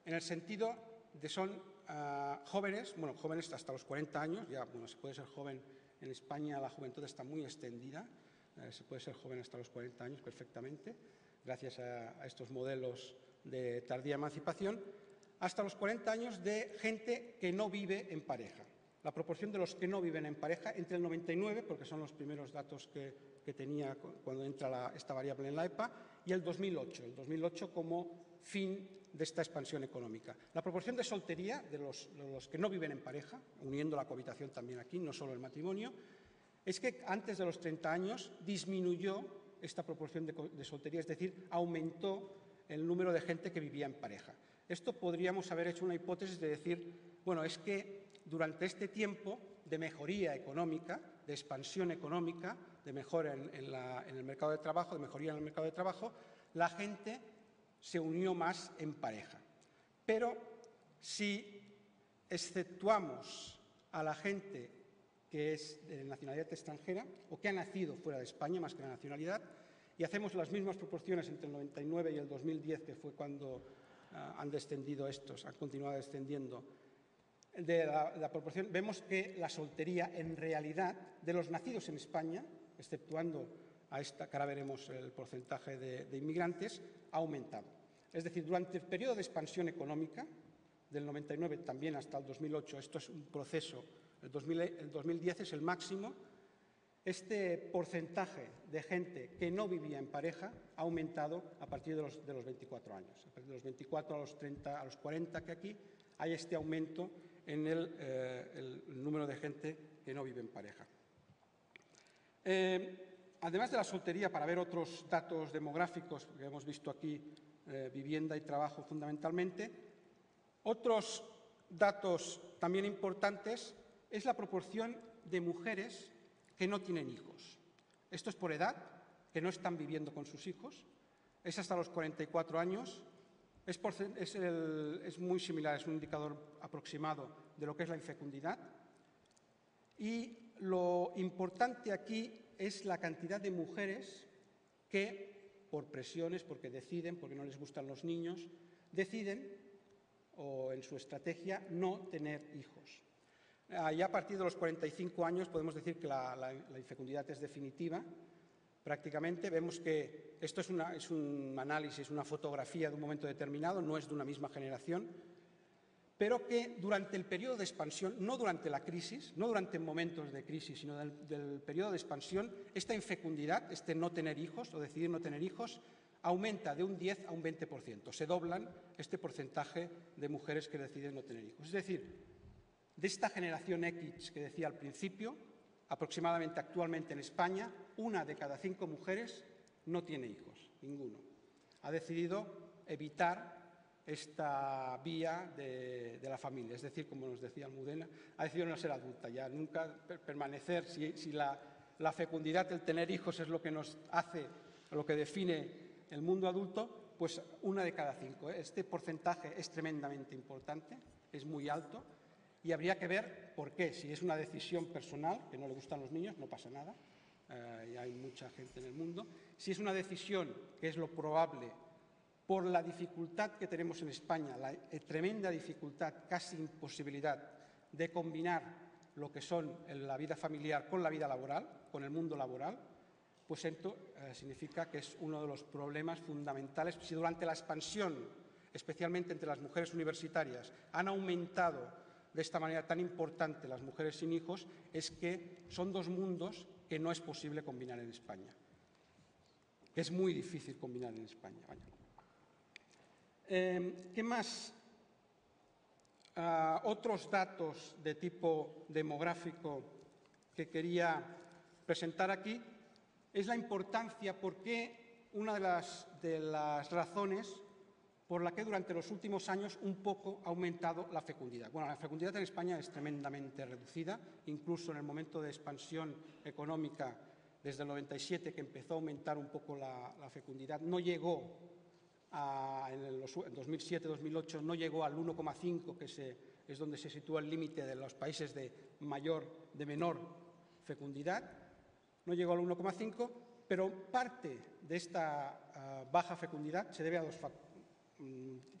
en el sentido de son jóvenes, bueno, jóvenes hasta los 40 años, ya bueno, se puede ser joven en España, la juventud está muy extendida, se puede ser joven hasta los 40 años perfectamente, gracias a estos modelos de tardía emancipación, hasta los 40 años de gente que no vive en pareja. La proporción de los que no viven en pareja, entre el 99, porque son los primeros datos que tenía cuando entra esta variable en la EPA, y el 2008 como fin de esta expansión económica. La proporción de soltería de los que no viven en pareja, uniendo la cohabitación también aquí, no solo el matrimonio, es que antes de los 30 años disminuyó esta proporción de soltería, es decir, aumentó el número de gente que vivía en pareja. Esto podríamos haber hecho una hipótesis de decir, bueno, es que durante este tiempo de mejoría económica, de expansión económica, de mejora en el mercado de trabajo, de mejoría en el mercado de trabajo, la gente se unió más en pareja. Pero si exceptuamos a la gente que es de nacionalidad extranjera o que ha nacido fuera de España, más que la nacionalidad, y hacemos las mismas proporciones entre el 99 y el 2010, que fue cuando han descendido estos, han continuado descendiendo, de la proporción, vemos que la soltería en realidad de los nacidos en España, exceptuando a esta, que ahora veremos el porcentaje de inmigrantes, ha aumentado. Es decir, durante el periodo de expansión económica, del 99 también hasta el 2008, esto es un proceso, el 2010 es el máximo, este porcentaje de gente que no vivía en pareja ha aumentado a partir de los 24 años. A partir de los 24 a los 30, a los 40 que aquí, hay este aumento en el número de gente que no vive en pareja. Además de la soltería, para ver otros datos demográficos que hemos visto aquí, vivienda y trabajo fundamentalmente, otros datos también importantes es la proporción de mujeres que no tienen hijos. Esto es por edad, que no están viviendo con sus hijos. Es hasta los 44 años. Es muy similar, es un indicador aproximado de lo que es la infecundidad. Y lo importante aquí es la cantidad de mujeres que, por presiones, porque deciden, porque no les gustan los niños, deciden, o en su estrategia, no tener hijos. Ya a partir de los 45 años podemos decir que la infecundidad es definitiva. Prácticamente vemos que esto es un análisis, una fotografía de un momento determinado, no es de una misma generación, pero que durante el periodo de expansión, no durante la crisis, no durante momentos de crisis, sino del periodo de expansión, esta infecundidad, este no tener hijos o decidir no tener hijos, aumenta de un 10 a un 20%. Se doblan este porcentaje de mujeres que deciden no tener hijos. Es decir, de esta generación X que decía al principio, aproximadamente actualmente en España, 1 de cada 5 mujeres no tiene hijos, ninguno. Ha decidido evitar esta vía de la familia, es decir, como nos decía Almudena, ha decidido no ser adulta ya, nunca permanecer, si la fecundidad, el tener hijos es lo que nos hace, lo que define el mundo adulto, pues 1 de cada 5. Este porcentaje es tremendamente importante, es muy alto. Y habría que ver por qué. Si es una decisión personal, que no le gustan los niños, no pasa nada, y hay mucha gente en el mundo. Si es una decisión, que es lo probable, por la dificultad que tenemos en España, la tremenda dificultad, casi imposibilidad, de combinar lo que son la vida familiar con la vida laboral, con el mundo laboral, pues esto significa que es uno de los problemas fundamentales. Si durante la expansión, especialmente entre las mujeres universitarias, han aumentado de esta manera tan importante las mujeres sin hijos, es que son dos mundos que no es posible combinar en España. Es muy difícil combinar en España. ¿Qué más? Otros datos de tipo demográfico que quería presentar aquí es la importancia, porque una de las razones por la que durante los últimos años un poco ha aumentado la fecundidad. Bueno, la fecundidad en España es tremendamente reducida, incluso en el momento de expansión económica desde el 97, que empezó a aumentar un poco la fecundidad, no llegó en 2007-2008 no llegó al 1,5, que es donde se sitúa el límite de los países de menor fecundidad, no llegó al 1,5, pero parte de esta baja fecundidad se debe a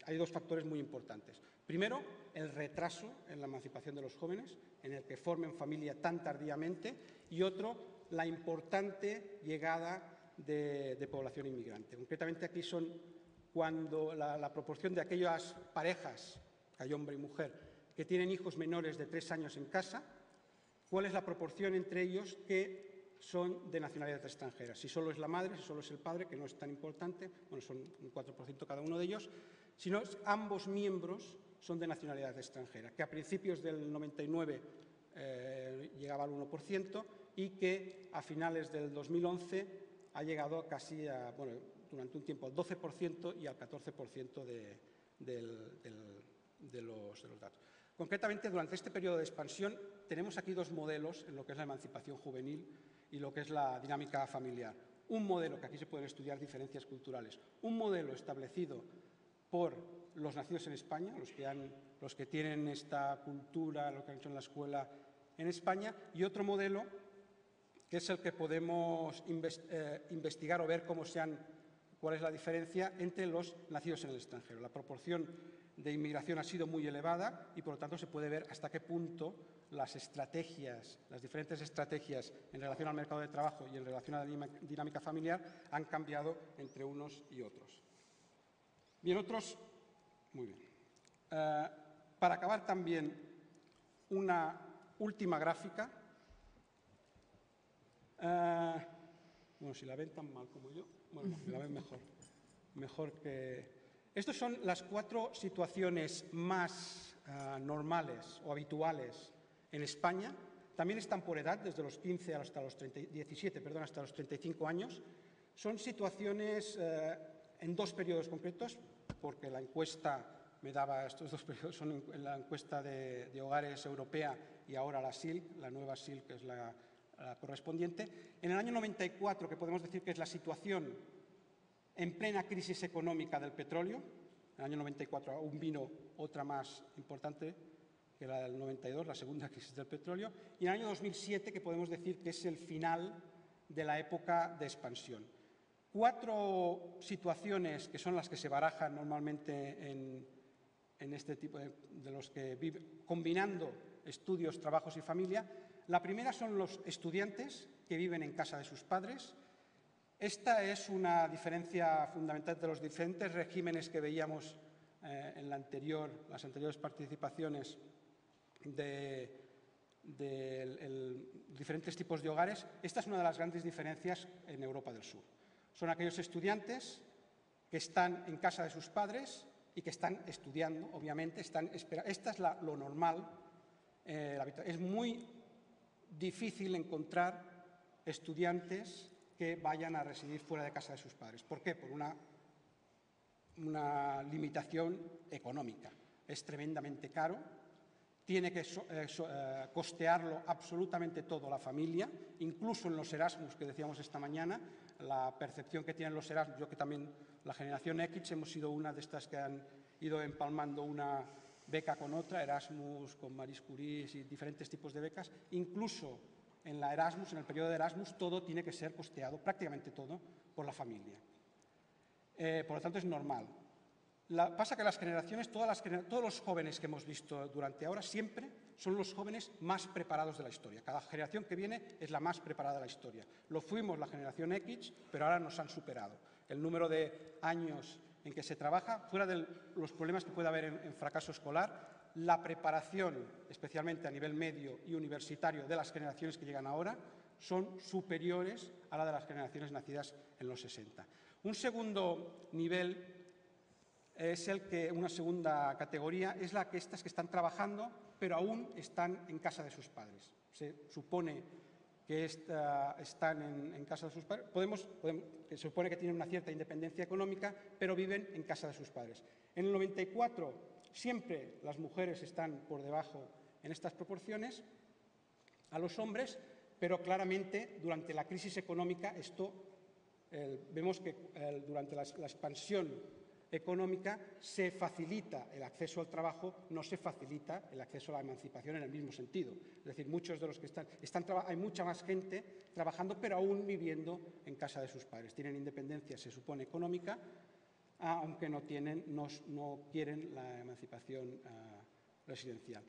hay dos factores muy importantes. Primero, el retraso en la emancipación de los jóvenes, en el que formen familia tan tardíamente, y otro, la importante llegada de población inmigrante. Concretamente aquí son cuando la proporción de aquellas parejas, que hay hombre y mujer, que tienen hijos menores de 3 años en casa, cuál es la proporción entre ellos que son de nacionalidad extranjera. Si solo es la madre, si solo es el padre, que no es tan importante, bueno, son un 4% cada uno de ellos, sino ambos miembros son de nacionalidad extranjera, que a principios del 99 llegaba al 1% y que a finales del 2011 ha llegado casi durante un tiempo al 12% y al 14% de los datos. Concretamente, durante este periodo de expansión tenemos aquí dos modelos en lo que es la emancipación juvenil y lo que es la dinámica familiar. Un modelo, que aquí se pueden estudiar diferencias culturales, un modelo establecido por los nacidos en España, los que tienen esta cultura, lo que han hecho en la escuela en España, y otro modelo que es el que podemos investigar o ver cuál es la diferencia entre los nacidos en el extranjero. La proporción de inmigración ha sido muy elevada y, por lo tanto, se puede ver hasta qué punto las diferentes estrategias en relación al mercado de trabajo y en relación a la dinámica familiar han cambiado entre unos y otros. Bien, muy bien. Para acabar también, una última gráfica. Bueno, si la ven tan mal como yo, bueno, la ven mejor que... Estas son las 4 situaciones más normales o habituales en España. También están por edad, desde los 15 hasta los 35 años. Son situaciones en 2 periodos concretos, porque la encuesta me daba estos 2 periodos, son en la encuesta de hogares europea y ahora la SILC, la nueva SILC, que es la correspondiente. En el año 94, que podemos decir que es la situación en plena crisis económica del petróleo, en el año 94 aún vino otra más importante que la del 92, la segunda crisis del petróleo, y en el año 2007, que podemos decir que es el final de la época de expansión. 4 situaciones que son las que se barajan normalmente en este tipo de los que viven, combinando estudios, trabajos y familia. La primera son los estudiantes que viven en casa de sus padres. Esta es una diferencia fundamental de los diferentes regímenes que veíamos en las anteriores participaciones de diferentes tipos de hogares. Esta es una de las grandes diferencias en Europa del Sur. Son aquellos estudiantes que están en casa de sus padres y que están estudiando, obviamente. Esta es lo normal. Es muy difícil encontrar estudiantes que vayan a residir fuera de casa de sus padres. ¿Por qué? Por una limitación económica. Es tremendamente caro, tiene que costearlo absolutamente todo la familia, incluso en los Erasmus que decíamos esta mañana, la percepción que tienen los Erasmus, yo que también la generación X hemos sido una de estas que han ido empalmando una beca con otra, Erasmus con Marie Curie y diferentes tipos de becas, incluso en la Erasmus, en el periodo de Erasmus, todo tiene que ser costeado, prácticamente todo, por la familia. Por lo tanto, es normal. Pasa que las generaciones, todos los jóvenes que hemos visto durante ahora, siempre son los jóvenes más preparados de la historia. Cada generación que viene es la más preparada de la historia. Lo fuimos la generación X, pero ahora nos han superado. El número de años en que se trabaja, fuera de los problemas que puede haber en fracaso escolar, la preparación, especialmente a nivel medio y universitario, de las generaciones que llegan ahora, son superiores a la de las generaciones nacidas en los 60. Un segundo nivel es una segunda categoría, es la que estas que están trabajando, pero aún están en casa de sus padres. Se supone que están en casa de sus padres, se supone que tienen una cierta independencia económica, pero viven en casa de sus padres. En el 94 siempre las mujeres están por debajo en estas proporciones a los hombres, pero claramente durante la crisis económica vemos que durante la expansión económica se facilita el acceso al trabajo, no se facilita el acceso a la emancipación en el mismo sentido. Es decir, muchos de los que hay mucha más gente trabajando, pero aún viviendo en casa de sus padres. Tienen independencia, se supone, económica, aunque no quieren la emancipación residencial.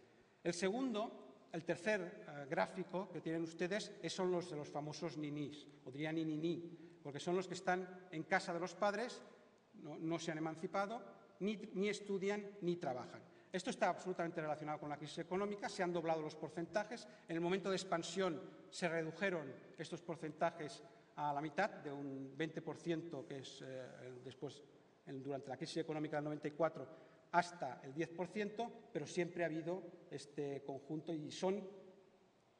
El tercer gráfico que tienen ustedes son los de los famosos ninis, o diría ni, porque son los que están en casa de los padres, no se han emancipado, ni estudian ni trabajan. Esto está absolutamente relacionado con la crisis económica, se han doblado los porcentajes. En el momento de expansión se redujeron estos porcentajes a la mitad, de un 20% que es durante la crisis económica del 94 hasta el 10%, pero siempre ha habido este conjunto y son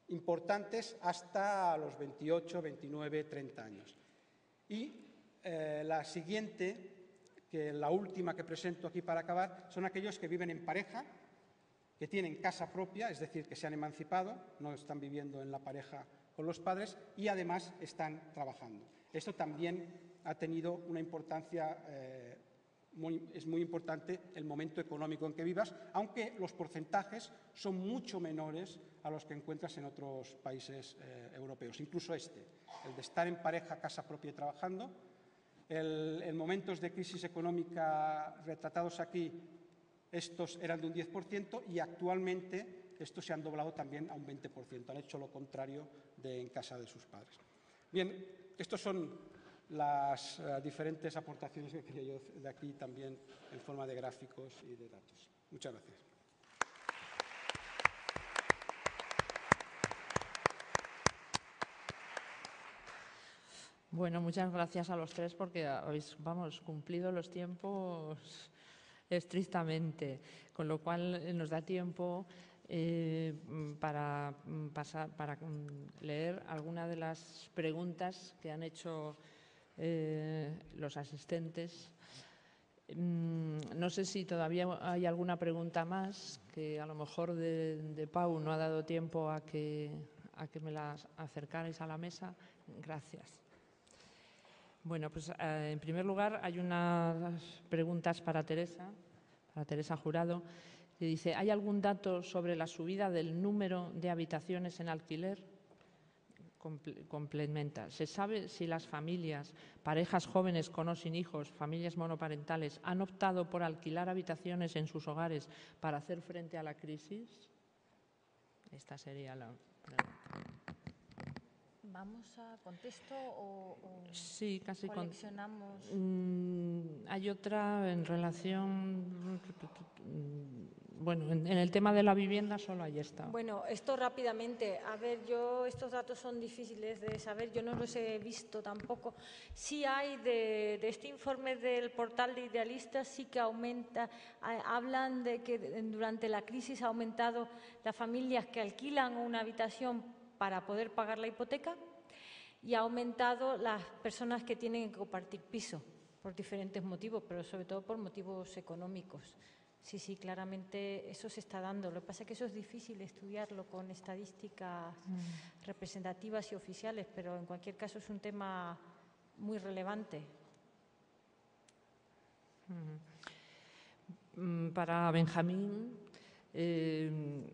importantes hasta los 28, 29, 30 años. Y la siguiente, la última que presento aquí para acabar, son aquellos que viven en pareja, que tienen casa propia, es decir, que se han emancipado, no están viviendo en la pareja con los padres y además están trabajando. Esto también ha tenido una importancia, es muy importante el momento económico en que vivas, aunque los porcentajes son mucho menores a los que encuentras en otros países europeos, incluso el de estar en pareja, casa propia y trabajando. En momentos de crisis económica retratados aquí, estos eran de un 10% y actualmente estos se han doblado también a un 20%. Han hecho lo contrario de en casa de sus padres. Bien, estos son las diferentes aportaciones que quería yo de aquí también en forma de gráficos y de datos. Muchas gracias. Bueno, muchas gracias a los tres porque habéis, cumplido los tiempos estrictamente, con lo cual nos da tiempo para leer algunas de las preguntas que han hecho los asistentes. No sé si todavía hay alguna pregunta más que a lo mejor de Pau no ha dado tiempo a que a que me las acercarais a la mesa. Gracias. Bueno, pues en primer lugar hay unas preguntas para Teresa Jurado, que dice: ¿hay algún dato sobre la subida del número de habitaciones en alquiler? Complementa: ¿se sabe si las familias, parejas jóvenes con o sin hijos, familias monoparentales, han optado por alquilar habitaciones en sus hogares para hacer frente a la crisis? Esta sería la pregunta. ¿Vamos a contesto o sí, casi coleccionamos? Hay otra en relación, bueno, en el tema de la vivienda solo hay esta. Bueno, esto rápidamente. A ver, estos datos son difíciles de saber, yo no los he visto tampoco. Sí hay de este informe del portal de Idealistas, sí que aumenta, hablan de que durante la crisis ha aumentado las familias que alquilan una habitación para poder pagar la hipoteca, y ha aumentado las personas que tienen que compartir piso por diferentes motivos, pero sobre todo por motivos económicos. Sí, claramente eso se está dando. Lo que pasa es que eso es difícil estudiarlo con estadísticas representativas y oficiales, pero en cualquier caso es un tema muy relevante. Para Benjamín,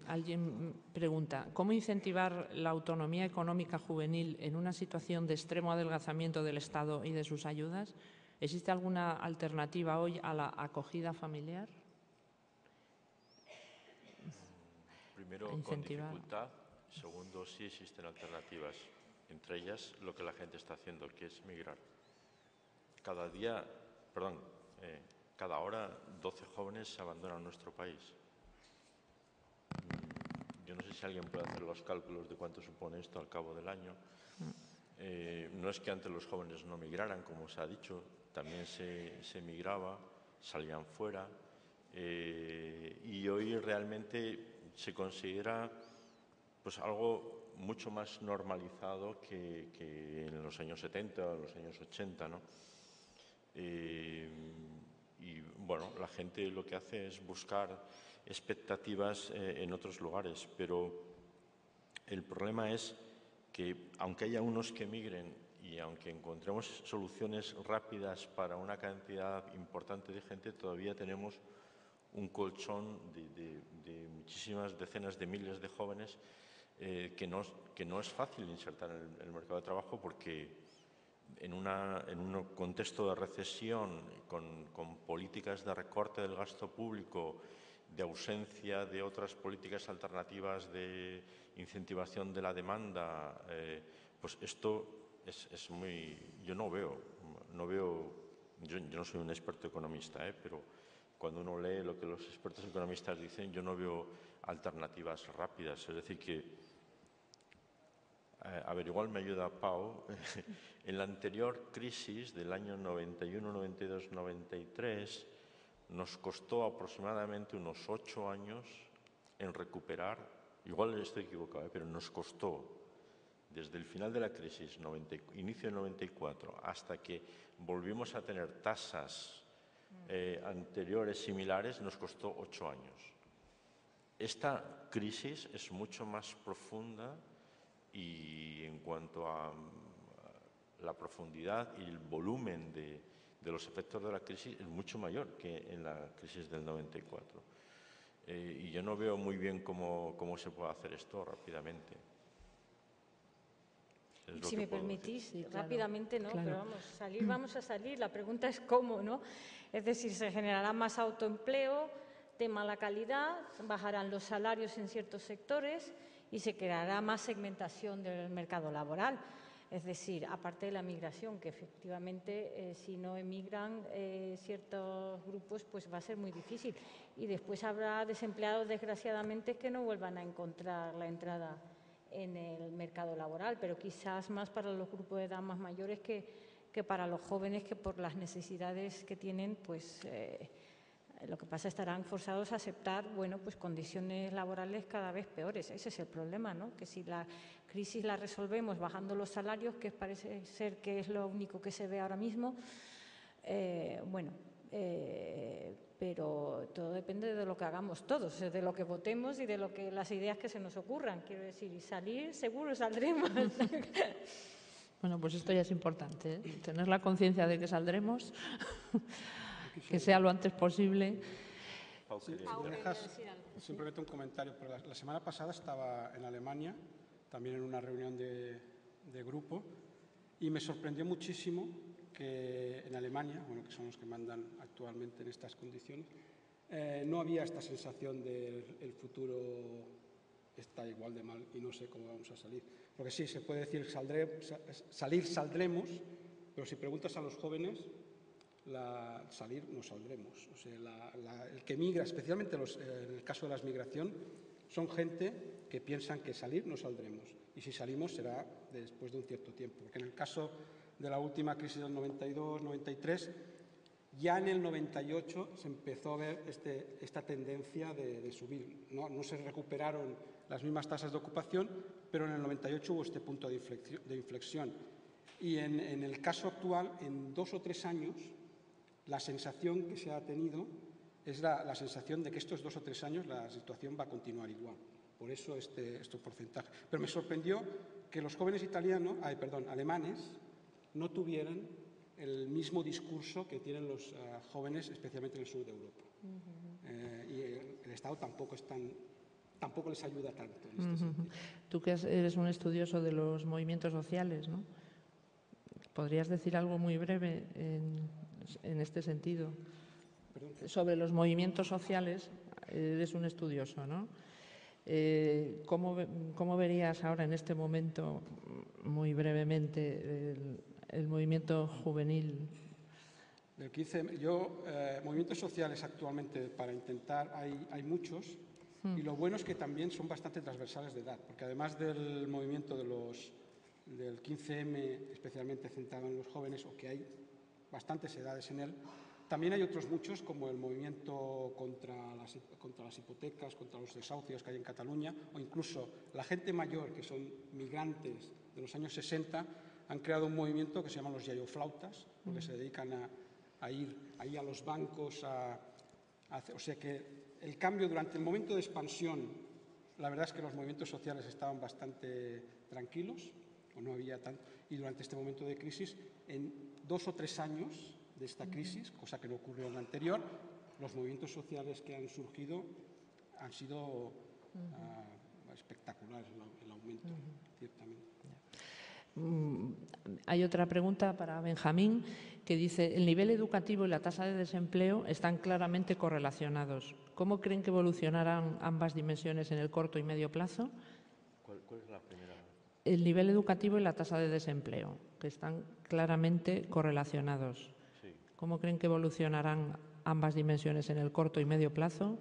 alguien pregunta: ¿cómo incentivar la autonomía económica juvenil en una situación de extremo adelgazamiento del Estado y de sus ayudas? ¿Existe alguna alternativa hoy a la acogida familiar? Primero, con dificultad. Segundo, sí existen alternativas. Entre ellas, lo que la gente está haciendo, que es migrar. Cada hora 12 jóvenes abandonan nuestro país. Yo no sé si alguien puede hacer los cálculos de cuánto supone esto al cabo del año. No es que antes los jóvenes no migraran, como se ha dicho, también se migraba, salían fuera, y hoy realmente se considera pues algo mucho más normalizado que en los años 70 o en los años 80, ¿no? Y bueno, la gente lo que hace es buscar expectativas en otros lugares, pero el problema es que aunque haya unos que migren y aunque encontremos soluciones rápidas para una cantidad importante de gente, todavía tenemos un colchón de muchísimas decenas de miles de jóvenes que no es fácil insertar en el mercado de trabajo, porque en un contexto de recesión, con políticas de recorte del gasto público, de ausencia de otras políticas alternativas de incentivación de la demanda, pues esto es muy... Yo no veo, yo no soy un experto economista, pero cuando uno lee lo que los expertos economistas dicen, yo no veo alternativas rápidas. Es decir que, a ver, igual me ayuda Pau, en la anterior crisis del año 91, 92, 93, nos costó aproximadamente unos 8 años en recuperar, igual estoy equivocado, pero nos costó desde el final de la crisis, inicio del 94, hasta que volvimos a tener tasas anteriores similares, nos costó 8 años. Esta crisis es mucho más profunda y en cuanto a la profundidad y el volumen de los efectos de la crisis es mucho mayor que en la crisis del 94. Y yo no veo muy bien cómo se puede hacer esto rápidamente. Si me permitís, sí, claro, rápidamente, ¿no? Claro. Pero vamos a salir. La pregunta es cómo, ¿no? Es decir, se generará más autoempleo de mala calidad, bajarán los salarios en ciertos sectores y se creará más segmentación del mercado laboral. Es decir, aparte de la migración, que efectivamente si no emigran ciertos grupos, pues va a ser muy difícil. Y después habrá desempleados, desgraciadamente, que no vuelvan a encontrar la entrada en el mercado laboral, pero quizás más para los grupos de edad más mayores que para los jóvenes, que por las necesidades que tienen, pues lo que pasa, estarán forzados a aceptar, bueno, pues condiciones laborales cada vez peores. Ese es el problema, ¿no? Que si la crisis la resolvemos bajando los salarios, que parece ser que es lo único que se ve ahora mismo, pero todo depende de lo que hagamos todos, de lo que votemos y de las ideas que se nos ocurran. Quiero decir, y salir, seguro saldremos. Bueno, pues esto ya es importante, ¿eh? Tener la conciencia de que saldremos, que sea lo antes posible. Si me dejas, simplemente un comentario. La semana pasada estaba en Alemania, también en una reunión de grupo, y me sorprendió muchísimo que en Alemania, bueno, que son los que mandan actualmente en estas condiciones, no había esta sensación de el futuro está igual de mal y no sé cómo vamos a salir. Porque sí, se puede decir saldremos, pero si preguntas a los jóvenes, salir no saldremos. O sea, el que migra, especialmente en el caso de la migración, son gente que piensan que salir no saldremos. Y si salimos será después de un cierto tiempo. Porque en el caso de la última crisis del 92-93, ya en el 98 se empezó a ver esta tendencia de subir. No se recuperaron las mismas tasas de ocupación, pero en el 98 hubo este punto de inflexión. Y en el caso actual, en 2 o 3 años, la sensación que se ha tenido es la sensación de que estos 2 o 3 años la situación va a continuar igual. Por eso estos porcentajes. Pero me sorprendió que los jóvenes alemanes no tuvieran el mismo discurso que tienen los jóvenes, especialmente en el sur de Europa. Y el Estado tampoco les ayuda tanto en este sentido. Tú que eres un estudioso de los movimientos sociales, ¿no? ¿Podrías decir algo muy breve en este sentido? ¿Perdón? Sobre los movimientos sociales, eres un estudioso, ¿no? ¿Cómo verías ahora en este momento, muy brevemente, el movimiento juvenil? Del 15M, movimientos sociales actualmente para intentar, hay muchos, y lo bueno es que también son bastante transversales de edad, porque además del movimiento del 15M, especialmente centrado en los jóvenes, o que hay bastantes edades en él, también hay otros muchos, como el movimiento contra las hipotecas, contra los desahucios que hay en Cataluña, o incluso la gente mayor, que son migrantes de los años 60, han creado un movimiento que se llama los yayoflautas, porque se dedican a ir ahí a los bancos, o sea que el cambio durante el momento de expansión, la verdad es que los movimientos sociales estaban bastante tranquilos, o no había tanto, y durante este momento de crisis, en 2 o 3 años de esta crisis, cosa que no ocurrió en la anterior, los movimientos sociales que han surgido han sido espectaculares, el aumento, ciertamente. Hay otra pregunta para Benjamín que dice: el nivel educativo y la tasa de desempleo están claramente correlacionados. ¿Cómo creen que evolucionarán ambas dimensiones en el corto y medio plazo? ¿Cuál es la primera? El nivel educativo y la tasa de desempleo, que están claramente correlacionados. Sí. ¿Cómo creen que evolucionarán ambas dimensiones en el corto y medio plazo?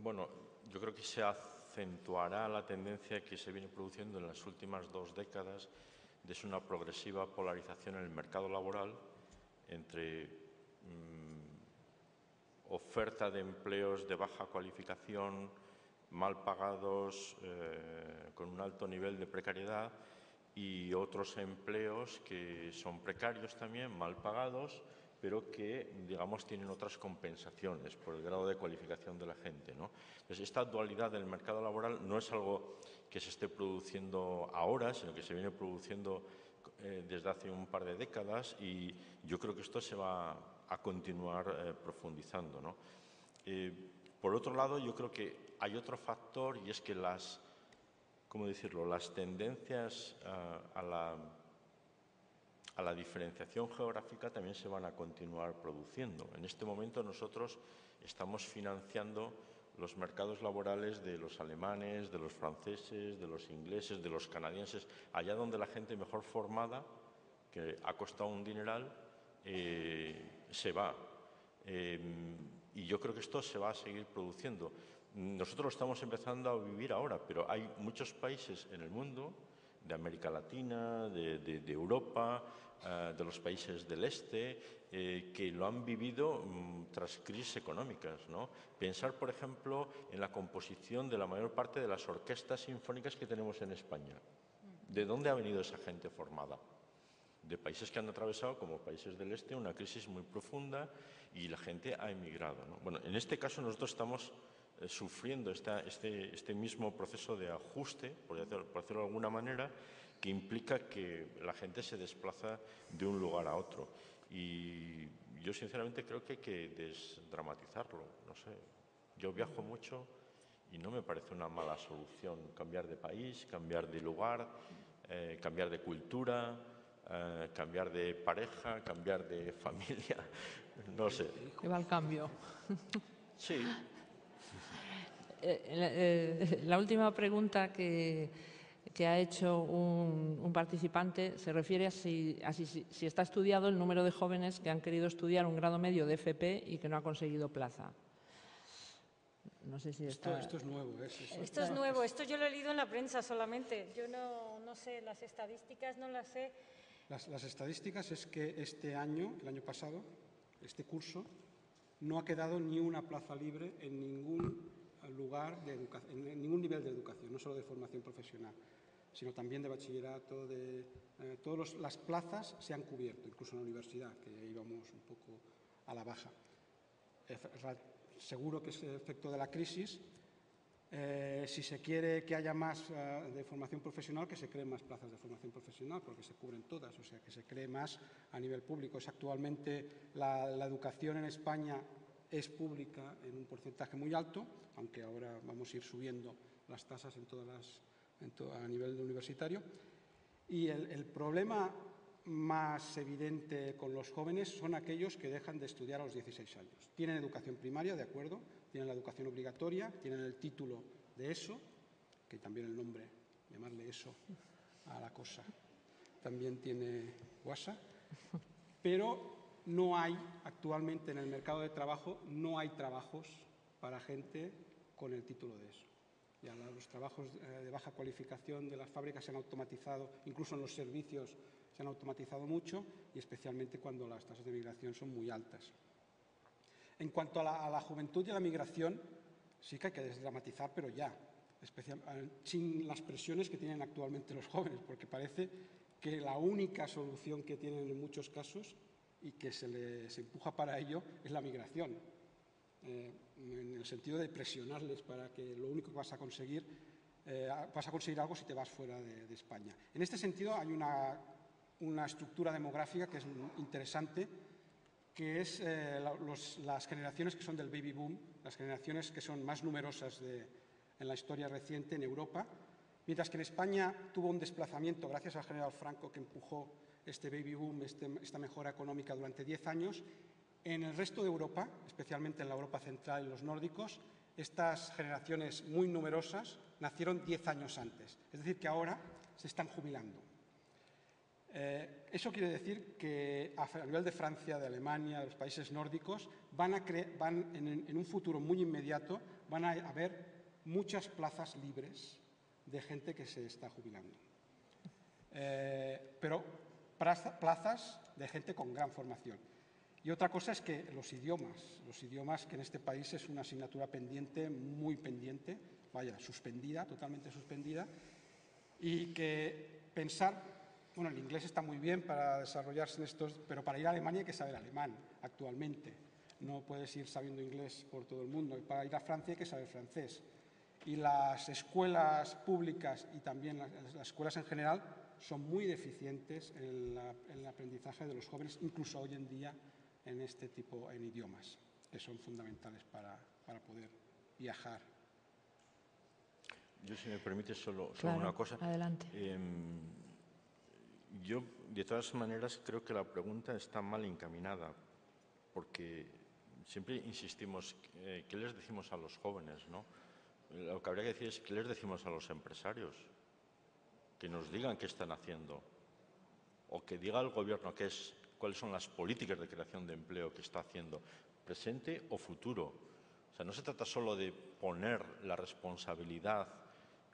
Bueno, yo creo que se acentuará la tendencia que se viene produciendo en las últimas 2 décadas de una progresiva polarización en el mercado laboral entre oferta de empleos de baja cualificación, mal pagados, con un alto nivel de precariedad, y otros empleos que son precarios también, mal pagados, pero que, digamos, tienen otras compensaciones por el grado de cualificación de la gente, ¿no? Entonces, esta dualidad del mercado laboral no es algo que se esté produciendo ahora, sino que se viene produciendo desde hace un par de décadas, y yo creo que esto se va a continuar profundizando, ¿no? Por otro lado, yo creo que hay otro factor, y es que las tendencias a la diferenciación geográfica también se van a continuar produciendo. En este momento nosotros estamos financiando los mercados laborales de los alemanes, de los franceses, de los ingleses, de los canadienses, allá donde la gente mejor formada, que ha costado un dineral, se va. Y yo creo que esto se va a seguir produciendo. Nosotros lo estamos empezando a vivir ahora, pero hay muchos países en el mundo, de América Latina, de Europa, de los países del este, que lo han vivido tras crisis económicas, ¿no? Pensar, por ejemplo, en la composición de la mayor parte de las orquestas sinfónicas que tenemos en España. ¿De dónde ha venido esa gente formada? de países que han atravesado, como países del este, una crisis muy profunda y la gente ha emigrado, ¿no? Bueno, en este caso nosotros estamos sufriendo este mismo proceso de ajuste, por decirlo de alguna manera, que implica que la gente se desplaza de un lugar a otro. Y yo sinceramente creo que hay que desdramatizarlo, no sé. Yo viajo mucho y no me parece una mala solución cambiar de país, cambiar de lugar, cambiar de cultura, cambiar de pareja, cambiar de familia, no sé. Que va al cambio. Sí. La última pregunta que ha hecho un participante se refiere a si está estudiado el número de jóvenes que han querido estudiar un grado medio de FP y que no ha conseguido plaza. No sé si esto es nuevo. Esto es nuevo, esto yo lo he leído en la prensa solamente. Yo no sé, las estadísticas no las sé. Las estadísticas es que este año, el año pasado, este curso, no ha quedado ni una plaza libre en ningún lugar de educación, en ningún nivel de educación, no solo de formación profesional, sino también de bachillerato, todas las plazas se han cubierto, incluso en la universidad, que íbamos un poco a la baja. Seguro que es el efecto de la crisis. Si se quiere que haya más de formación profesional, que se creen más plazas de formación profesional, porque se cubren todas, o sea, que se cree más a nivel público. Actualmente la educación en España es pública en un porcentaje muy alto, aunque ahora vamos a ir subiendo las tasas a nivel universitario. Y el problema más evidente con los jóvenes son aquellos que dejan de estudiar a los 16 años. Tienen educación primaria, de acuerdo, tienen la educación obligatoria, tienen el título de ESO, que también el nombre, llamarle ESO a la cosa, también tiene guasa, pero no hay, actualmente en el mercado de trabajo, no hay trabajos para gente con el título de ESO. Ya los trabajos de baja cualificación de las fábricas se han automatizado, incluso en los servicios se han automatizado mucho, y especialmente cuando las tasas de migración son muy altas. En cuanto a la juventud y a la migración, sí que hay que desdramatizar, pero ya, sin las presiones que tienen actualmente los jóvenes, porque parece que la única solución que tienen en muchos casos y que se les empuja para ello es la migración, en el sentido de presionarles para que lo único que vas a conseguir algo si te vas fuera de España. En este sentido hay una estructura demográfica que es interesante, que es las generaciones que son del baby boom, las generaciones que son más numerosas en la historia reciente en Europa, mientras que en España tuvo un desplazamiento gracias al general Franco, que empujó este baby boom, esta mejora económica durante 10 años. En el resto de Europa, especialmente en la Europa central y los nórdicos, estas generaciones muy numerosas nacieron 10 años antes, es decir, que ahora se están jubilando. Eso quiere decir que a nivel de Francia, de Alemania, de los países nórdicos, en un futuro muy inmediato van a haber muchas plazas libres de gente que se está jubilando. Pero plazas de gente con gran formación. Y otra cosa es que los idiomas que en este país es una asignatura pendiente, muy pendiente, suspendida, totalmente suspendida, y que bueno, el inglés está muy bien para desarrollarse en estos, pero para ir a Alemania hay que saber alemán actualmente. No puedes ir sabiendo inglés por todo el mundo. Y para ir a Francia hay que saber francés. Y las escuelas públicas y también las escuelas en general son muy deficientes en el aprendizaje de los jóvenes, incluso hoy en día en este tipo de idiomas, que son fundamentales para poder viajar. Yo, si me permite, solo claro, una cosa. Adelante. Yo, de todas maneras, creo que la pregunta está mal encaminada, porque siempre insistimos, ¿qué les decimos a los jóvenes, no? Lo que habría que decir es, ¿qué les decimos a los empresarios? Que nos digan qué están haciendo, o que diga el Gobierno cuáles son las políticas de creación de empleo que está haciendo, presente o futuro. O sea, no se trata solo de poner la responsabilidad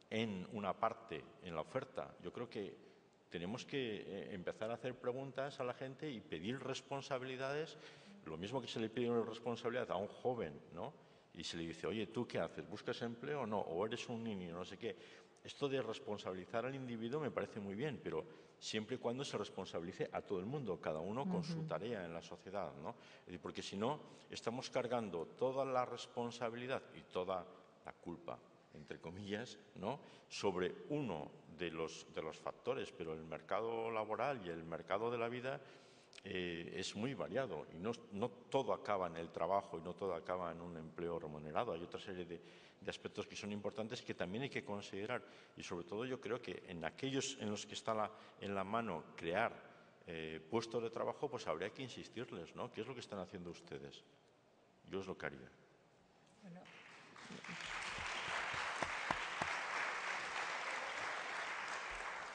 en una parte, en la oferta. Yo creo que tenemos que empezar a hacer preguntas a la gente y pedir responsabilidades, lo mismo que se le pide una responsabilidad a un joven, ¿no? Y se le dice, oye, ¿tú qué haces? ¿Buscas empleo o no? ¿O eres un niño? No sé qué. Esto de responsabilizar al individuo me parece muy bien, pero siempre y cuando se responsabilice a todo el mundo, cada uno con su tarea en la sociedad, ¿no? Es decir, porque si no, estamos cargando toda la responsabilidad y toda la culpa, entre comillas, ¿no?, sobre uno de los factores, pero el mercado laboral y el mercado de la vida es muy variado y no todo acaba en el trabajo y no todo acaba en un empleo remunerado. Hay otra serie de aspectos que son importantes que también hay que considerar, y sobre todo yo creo que en aquellos en los que está en la mano crear puestos de trabajo, pues habría que insistirles, ¿no? ¿Qué es lo que están haciendo ustedes? Yo es lo que haría. Bueno.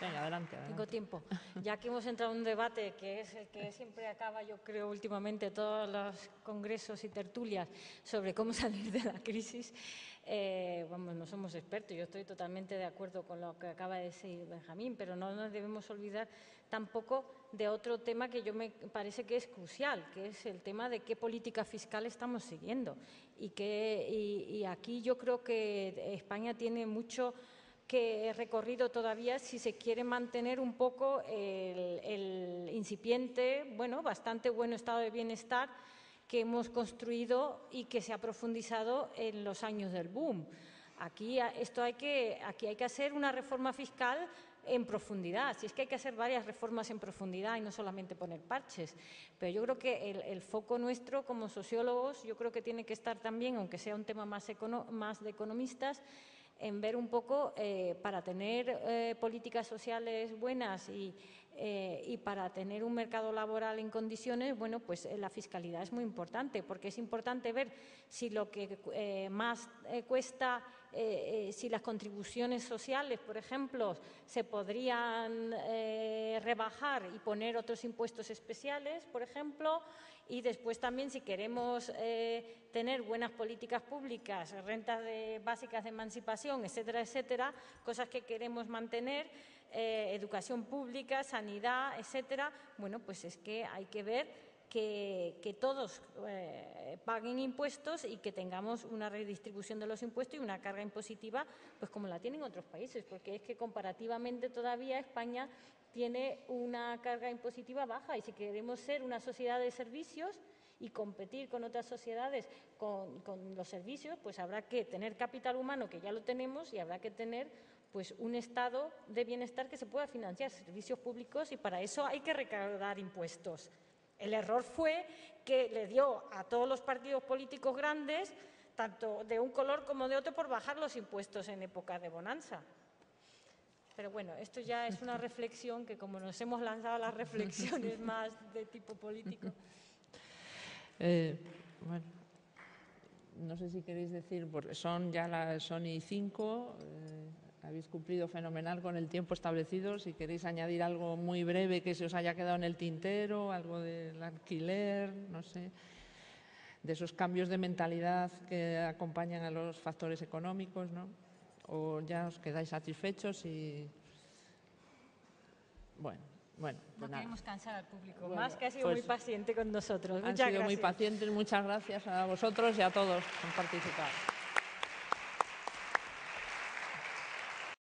Venga, adelante. Tengo tiempo. Ya que hemos entrado en un debate que es el que siempre acaba, yo creo, últimamente todos los congresos y tertulias sobre cómo salir de la crisis, vamos, no somos expertos. Yo estoy totalmente de acuerdo con lo que acaba de decir Benjamín, pero no nos debemos olvidar tampoco de otro tema que yo me parece que es crucial, que es el tema de qué política fiscal estamos siguiendo. Y aquí yo creo que España tiene mucho que recorrido todavía si se quiere mantener un poco el incipiente, bueno, bastante bueno estado de bienestar que hemos construido y que se ha profundizado en los años del boom. Aquí hay que hacer una reforma fiscal en profundidad, si es que hay que hacer varias reformas en profundidad y no solamente poner parches. Pero yo creo que el foco nuestro como sociólogos, yo creo que tiene que estar también, aunque sea un tema más de economistas, en ver un poco para tener políticas sociales buenas y para tener un mercado laboral en condiciones, bueno, pues la fiscalidad es muy importante, porque es importante ver si lo que más cuesta, si las contribuciones sociales, por ejemplo, se podrían rebajar y poner otros impuestos especiales, por ejemplo, y después también si queremos tener buenas políticas públicas, rentas básicas de emancipación, etcétera, etcétera, cosas que queremos mantener, educación pública, sanidad, etcétera, bueno, pues es que hay que ver que todos paguen impuestos y que tengamos una redistribución de los impuestos y una carga impositiva, pues como la tienen otros países, porque es que comparativamente todavía España tiene una carga impositiva baja y si queremos ser una sociedad de servicios y competir con otras sociedades con los servicios, pues habrá que tener capital humano, que ya lo tenemos, y habrá que tener pues un estado de bienestar que se pueda financiar servicios públicos y para eso hay que recaudar impuestos. El error fue que le dio a todos los partidos políticos grandes, tanto de un color como de otro, por bajar los impuestos en época de bonanza. Pero bueno, esto ya es una reflexión que como nos hemos lanzado a las reflexiones más de tipo político. Bueno, no sé si queréis decir, porque son ya las 5, habéis cumplido fenomenal con el tiempo establecido. Si queréis añadir algo muy breve que se os haya quedado en el tintero, algo del alquiler, no sé, de esos cambios de mentalidad que acompañan a los factores económicos, ¿no? ¿O ya os quedáis satisfechos y bueno, pues no nada. queremos cansar al público, Bueno, más que ha sido pues muy paciente con nosotros. Han sido muy pacientes, muchas gracias a vosotros y a todos por participar.